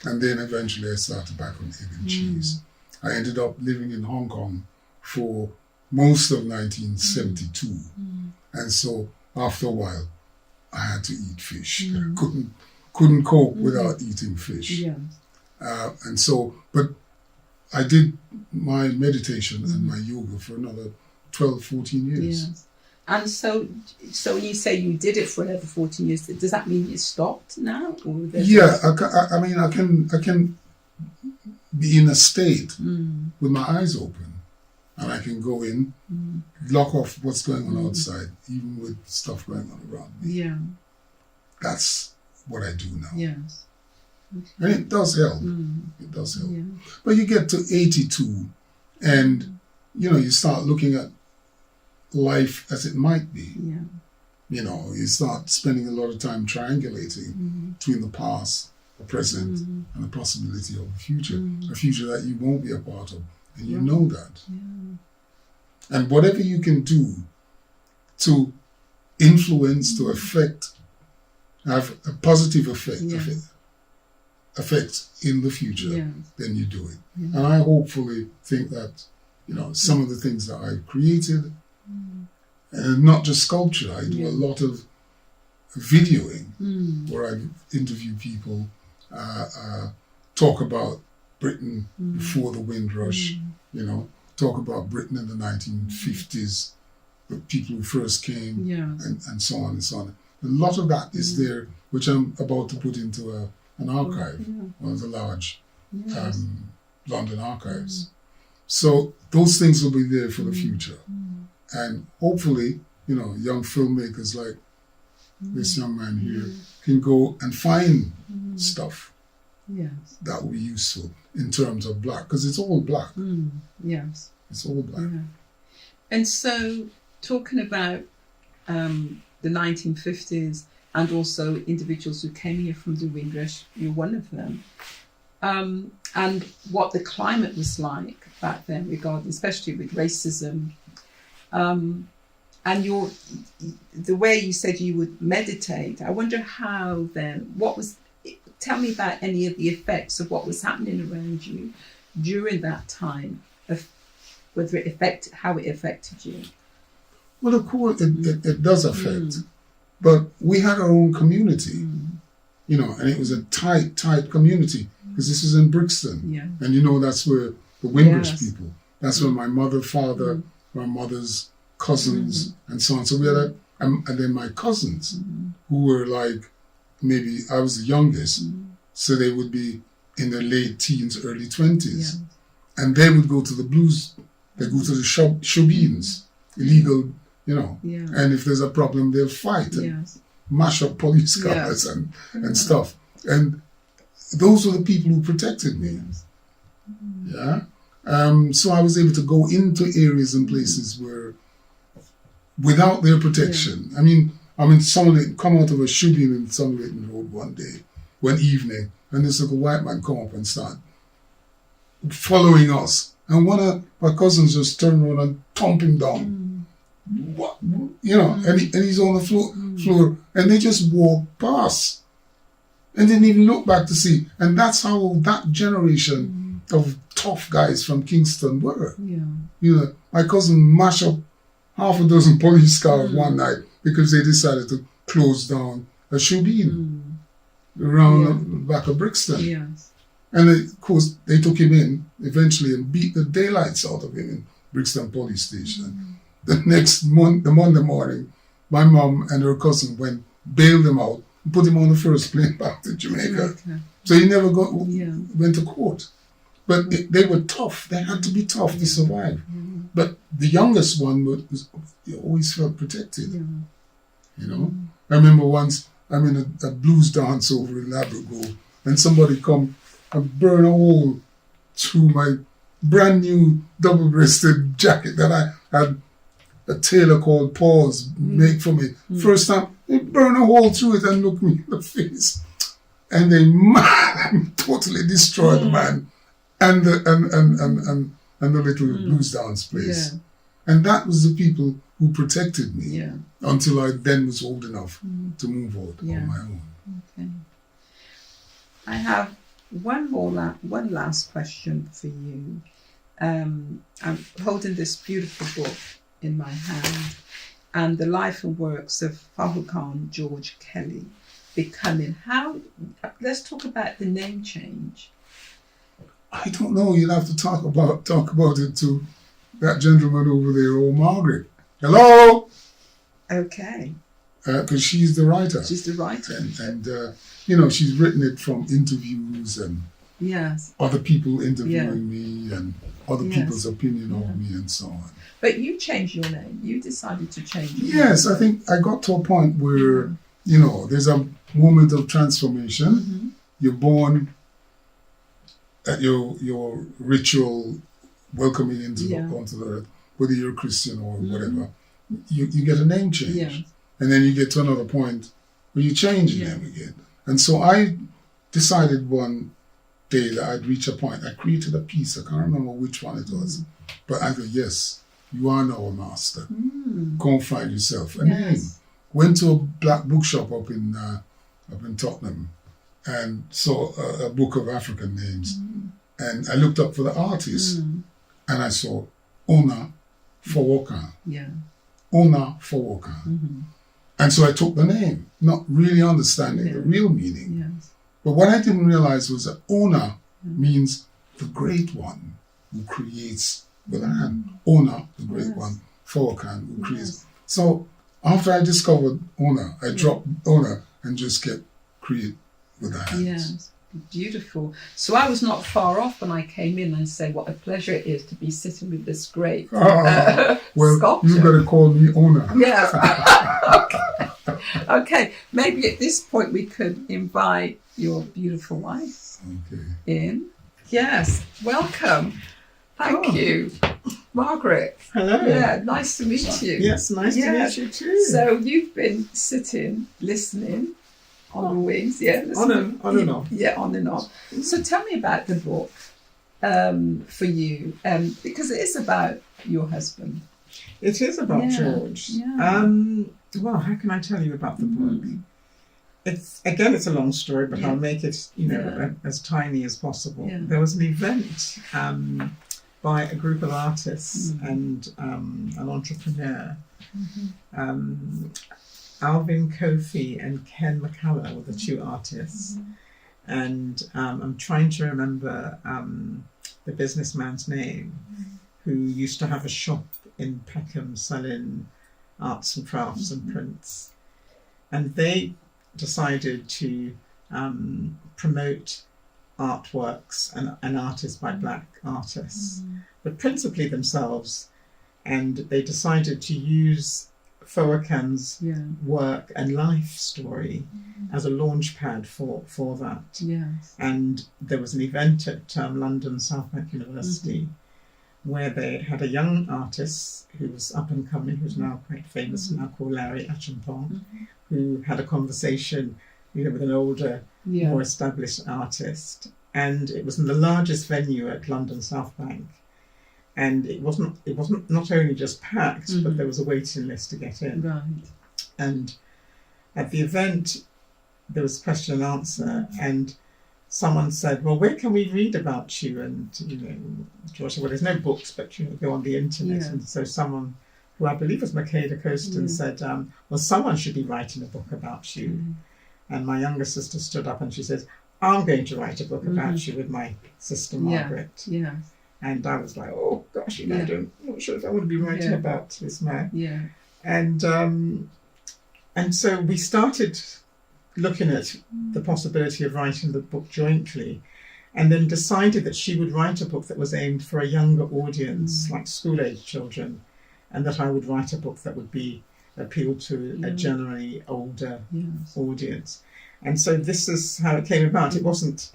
And then eventually I started back on egg and cheese. I ended up living in Hong Kong for most of 1972. And so after a while, I had to eat fish. I couldn't cope without eating fish. But I did my meditation and my yoga for another 12, 14 years. Yes. And so when you say you did it for another 14 years, does that mean you stopped now? Or I can be in a state with my eyes open, and I can go in, lock off what's going on outside, even with stuff going on around me. Yeah. That's what I do now. Yes. Okay. And it does help. It does help. Yeah. But you get to 82 and, you start looking at life as it might be. Yeah. You start spending a lot of time triangulating between the past, the present, and the possibility of the future. A future that you won't be a part of. And you know that. Yeah. And whatever you can do to influence, to affect, have a positive effect in the future, then you do it. Yeah. And I hopefully think that, some of the things that I've created, and not just sculpture, I do a lot of videoing where I interview people, talk about Britain before the Windrush, talk about Britain in the 1950s, the people who first came, Yes. and so on and so on. A lot of that is there, which I'm about to put into an archive, one of the large London archives. So those things will be there for the future. And hopefully, young filmmakers like this young man here can go and find stuff that will be useful in terms of black, because it's all black. Yes. It's all black. Yeah. And so, talking about the 1950s and also individuals who came here from the Windrush, you're one of them, and what the climate was like back then, regarding, especially with racism, and the way you said you would meditate. I wonder how then, tell me about any of the effects of what was happening around you during that time, of how it affected you. Well, of course, it does affect, but we had our own community, and it was a tight community, because this was in Brixton, and that's where the Windrush people, that's where my mother, father, my mother's cousins, and so on. So we had and then my cousins, who were like, maybe I was the youngest, so they would be in their late teens, early 20s, and they would go to the blues. They go to the shobeens, illegal, and if there's a problem, they'll fight and mash up police cars and stuff. And those were the people who protected me. So I was able to go into areas and places where, without their protection, I mean, someone come out of a shubeen in Sunwayton Road one evening, and this little white man come up and start following us. And one of my cousins just turned around and thumped him down. What? And he's on the floor, and they just walked past and didn't even look back to see. And that's how that generation of tough guys from Kingston were. My cousin mashed up half a dozen police cars one night because they decided to close down a shubeen around the back of Brixton. And of course, they took him in eventually and beat the daylights out of him in Brixton Police Station. The next the Monday morning, my mom and her cousin bailed him out, and put him on the first plane back to Jamaica. So he never went to court. But they were tough. They had to be tough to survive. But the youngest one always felt protected. I remember once I'm in a blues dance over in Labrador, and somebody come and burn a hole through my brand new double-breasted jacket that I had a tailor called Paul's make for me. First time, they burn a hole through it and look me in the face. And they totally destroyed the man and the little blues dance place. And that was the people who protected me until I then was old enough to move out on my own. Okay. I have one last question for you. I'm holding this beautiful book in my hand, and the life and works of Fowokan George Kelly, Becoming. Let's talk about the name change. I don't know. You'll have to talk about it to that gentleman over there, old Margaret. Hello. Okay. Because she's the writer. She's the writer, and she's written it from interviews and other people interviewing me and other people's opinion of me and so on. But you changed your name. You decided to change your name. Yes, I think I got to a point where there's a moment of transformation. You're born at your ritual welcoming onto the earth, whether you're a Christian or whatever. You get a name change. And then you get to another point where you change your name again. And so I decided one day that I'd reach a point. I created a piece. I can't remember which one it was. But I go, yes, you are now a master. Go and find yourself a name. Went to a black bookshop up in Tottenham and saw a book of African names. And I looked up for the artist. And I saw Ona Fowokan. Ona Fowokan. And so I took the name, not really understanding the real meaning. But what I didn't realize was that Ona means the great one who creates with a hand. Ona, the great one. Fowokan would create. Yes. So after I discovered Ona, I dropped Ona and just kept create with the hands. Yes, beautiful. So I was not far off when I came in and say what a pleasure it is to be sitting with this great Well, sculptor. you got to call me Ona. Yes. Okay. Maybe at this point we could invite your beautiful wife in. Yes. Welcome. Thank you. Margaret. Hello. Yeah, nice to meet you. Yes, nice to meet you too. So you've been sitting, listening on the wings, On and off. Yeah, on and off. So tell me about the book for you, because it is about your husband. It is about George. Yeah. Well, how can I tell you about the book? It's a long story, but I'll make it, as tiny as possible. Yeah. There was an event by a group of artists and an entrepreneur. Alvin Kofi and Ken McCullough were the two artists. And I'm trying to remember the businessman's name, who used to have a shop in Peckham selling arts and crafts and prints. And they decided to promote artworks and artists by black artists, but principally themselves. And they decided to use Fowokan's work and life story as a launch pad for that. Yes. And there was an event at London South Bank University where they had a young artist who was up and coming, who's now quite famous now, called Larry Achampong, who had a conversation, with an older, more established artist. And it was in the largest venue at London South Bank. And it wasn't not only just packed, but there was a waiting list to get in. Right. And at the event, there was question and answer, and someone said, "Well, where can we read about you?" And George said, "Well, there's no books, but go on the internet." And so someone, who I believe was Makeda Coston, said, "Well, someone should be writing a book about you." And my younger sister stood up and she said, "I'm going to write a book about you with my sister Margaret." Yeah. And I was like, "Oh gosh, I'm not sure if I want to be writing about this man." Yeah. And so we started looking at the possibility of writing the book jointly, and then decided that she would write a book that was aimed for a younger audience, like school-age children, and that I would write a book that would appeal to a generally older audience. And so this is how it came about. It wasn't,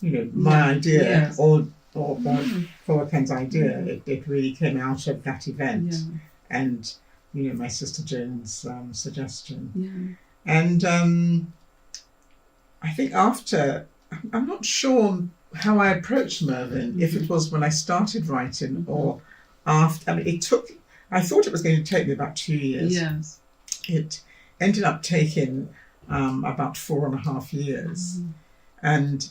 my idea or Fowokan's idea. It really came out of that event and, my sister Joan's suggestion. And I think after, I'm not sure how I approached Mervyn, if it was when I started writing or after. I mean, I thought it was going to take me about 2 years. Yes. It ended up taking about 4.5 years. And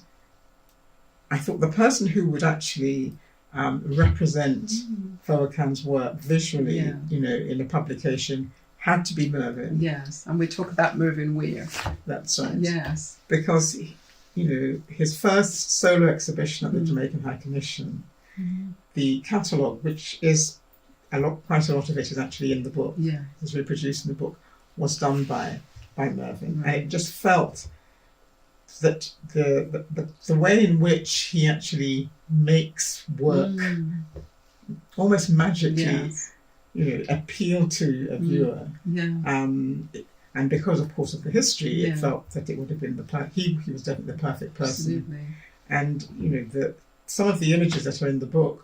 I thought the person who would actually represent Fowokan's work visually, in a publication had to be Mervyn. Yes, and we talk about Mervyn Weir. That's right. Yes. Because, his first solo exhibition at the Jamaican High Commission, the catalogue, which is quite a lot of it is actually in the book, is reproduced in the book, was done by Mervyn. And it just felt that the way in which he actually makes work almost magically, appeal to a viewer. And because, of course, of the history, it felt that it would have been he was definitely the perfect person. Absolutely. And some of the images that are in the book,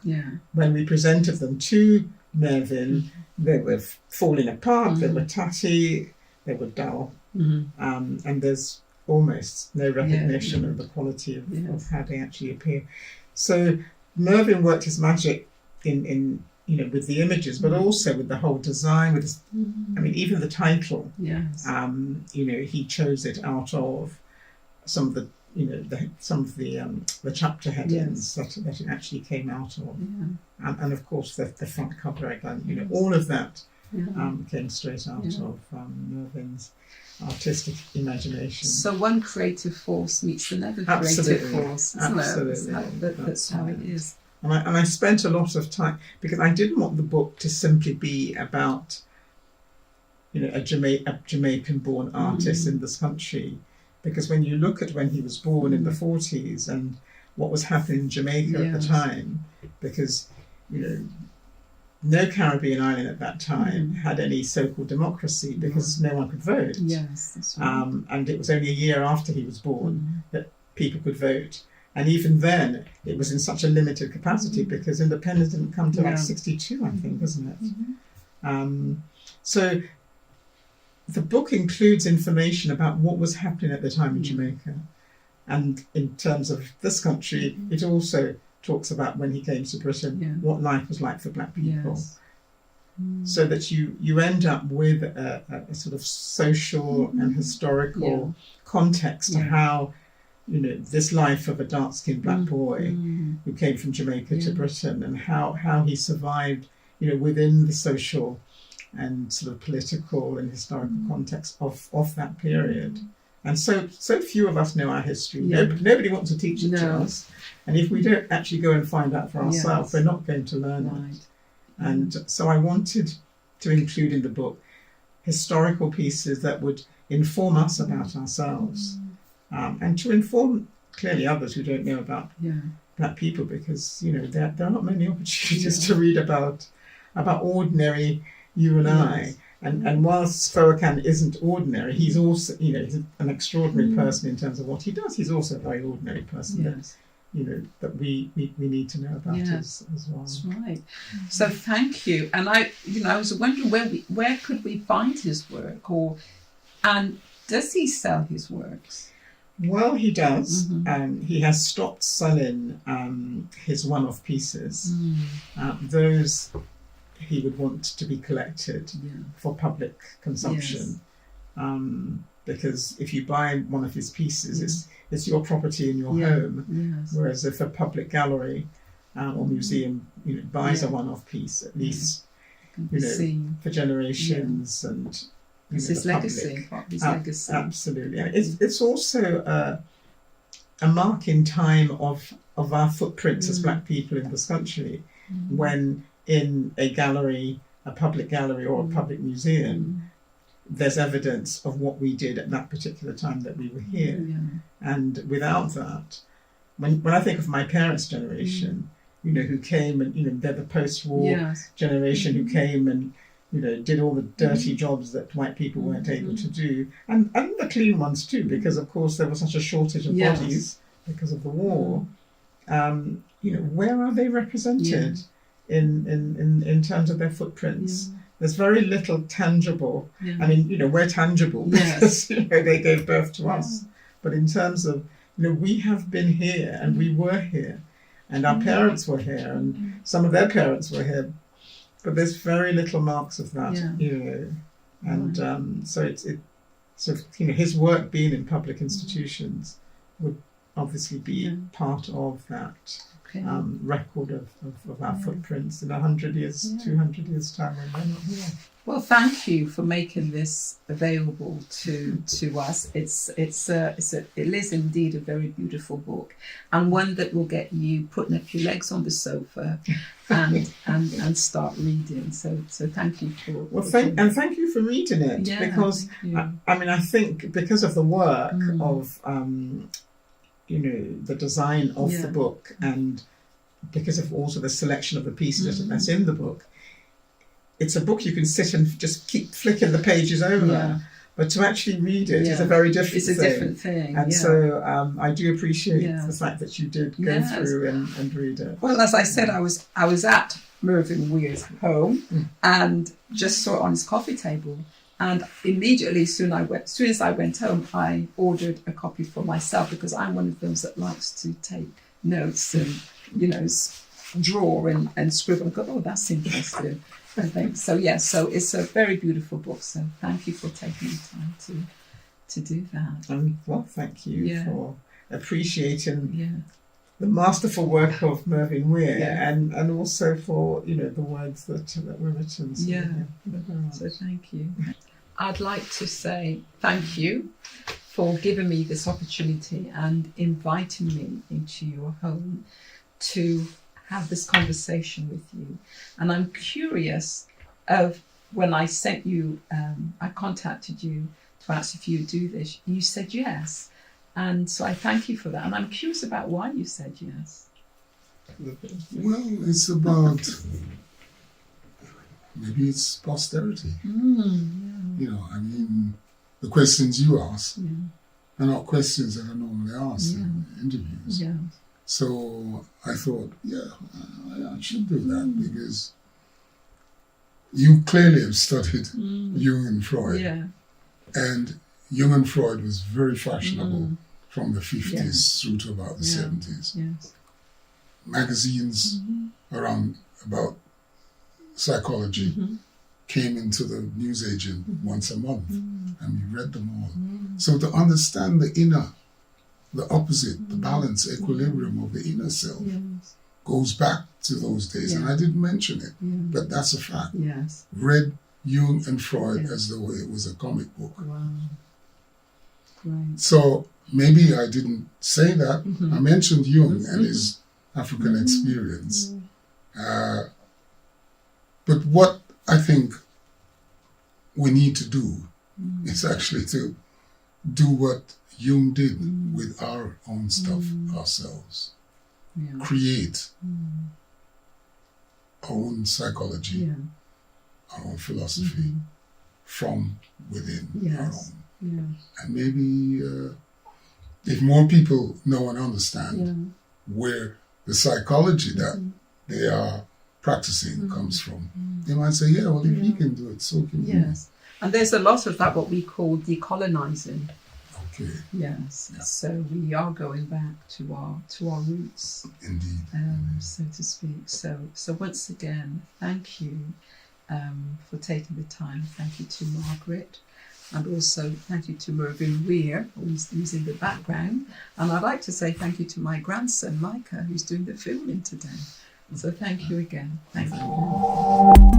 when we presented them to Mervyn, they were falling apart, they were tatty, they were dull, and there's almost no recognition of the quality of how they actually appear. So Mervyn worked his magic in with the images, but also with the whole design. With this, I mean, even the title. Yes. He chose it out of some of the the chapter headings that it actually came out of, and of course the front cover again. All of that came straight out of Mervyn's artistic imagination. So one creative force meets another creative force, isn't it? That's how it is. And I spent a lot of time, because I didn't want the book to simply be about, a Jamaican-born artist in this country. Because when you look at when he was born in the 40s and what was happening in Jamaica at the time, because, no Caribbean island at that time had any so-called democracy because no one could vote. Yes, that's right. And it was only a year after he was born that people could vote. And even then, it was in such a limited capacity because independence didn't come till like 62, I think, wasn't it? So the book includes information about what was happening at the time in Jamaica. And in terms of this country, it also talks about when he came to Britain, what life was like for black people. Yes. So that you end up with a sort of social and historical context to how, this life of a dark-skinned black boy who came from Jamaica to Britain, and how he survived, within the social and sort of political and historical context of that period. And so few of us know our history. Nobody wants to teach it to us. And if we don't actually go and find out for ourselves, we're not going to learn it. And so I wanted to include in the book historical pieces that would inform us about ourselves, and to inform clearly others who don't know about black people, because there are not many opportunities to read about ordinary you and I. And whilst Fowokan isn't ordinary, he's also he's an extraordinary person in terms of what he does. He's also a very ordinary person that we need to know about as well. That's right. So thank you. And I was wondering where could we find his work, and does he sell his works? Well, he does. He has stopped selling his one-off pieces. Those he would want to be collected for public consumption. Because if you buy one of his pieces, it's your property in your home. Whereas if a public gallery or museum buys a one-off piece, at least for generations, and it's his legacy. Legacy. Absolutely. And it's also a mark in time of our footprints as black people in this country, when in a gallery, a public gallery or a public museum, there's evidence of what we did at that particular time that we were here. And without that, when I think of my parents' generation, who came and they're the post-war generation who came and did all the dirty jobs that white people weren't able to do, and the clean ones too, because of course there was such a shortage of bodies because of the war. Where are they represented in terms of their footprints? There's very little tangible. I mean, we're tangible because they gave birth to us. But in terms of we have been here and we were here, and our parents were here, and some of their parents were here. But there's very little marks of that, and so his work being in public institutions would obviously be part of that record of our footprints in 100 years, 200 years time when we're not here. Well, thank you for making this available to us. It is indeed a very beautiful book, and one that will get you putting up your legs on the sofa and start reading. So thank you for thank you for reading it, because I think because of the work of the design of the book, and because of also the selection of the pieces that's in the book. It's a book you can sit and just keep flicking the pages over, but to actually read it is a very different thing. It's a different thing. And so I do appreciate the fact that you did go through and read it. Well, as I said, I was at Mervyn Weir's home and just saw it on his coffee table. And immediately, as soon as I went home, I ordered a copy for myself, because I'm one of those that likes to take notes and, draw and scribble. And go, oh, that's interesting. I think so. So it's a very beautiful book. So thank you for taking the time to do that. And thank you for appreciating the masterful work of Mervyn Weir, and also for the words that were written. So thank you. I'd like to say thank you for giving me this opportunity and inviting me into your home to have this conversation with you. And I'm curious of when I sent you, I contacted you to ask if you would do this. You said yes. And so I thank you for that. And I'm curious about why you said yes. Well, it's about, maybe it's posterity. You know, I mean, the questions you ask are not questions that are normally asked in interviews. Yeah. So I thought, I should do that because you clearly have studied Jung and Freud. Yeah. And Jung and Freud was very fashionable from the 50s through to about the 70s. Yes. Magazines around about psychology came into the newsagent once a month, and we read them all. So to understand the inner, the opposite, the balance, equilibrium of the inner self goes back to those days. And I didn't mention it, but that's a fact. Yes. Read Jung and Freud as though it was a comic book. Wow. Right. So maybe I didn't say that. I mentioned Jung and his African experience. But what I think we need to do is actually to do what Jung did with our own stuff ourselves. Yeah. Create our own psychology, Yeah. our own philosophy from within our own. Yeah. And maybe if more people know and understand where the psychology that they are practicing comes from, they might say, well, if he can do it, so can we. Yes. And there's a lot of that, what we call decolonizing. Okay. Yes. Yeah. So we are going back to our roots, Indeed. so to speak. So once again, thank you for taking the time. Thank you to Margaret. And also thank you to Mervyn Weir, who's in the background. And I'd like to say thank you to my grandson, Micah, who's doing the filming today. So thank you again. Thank you.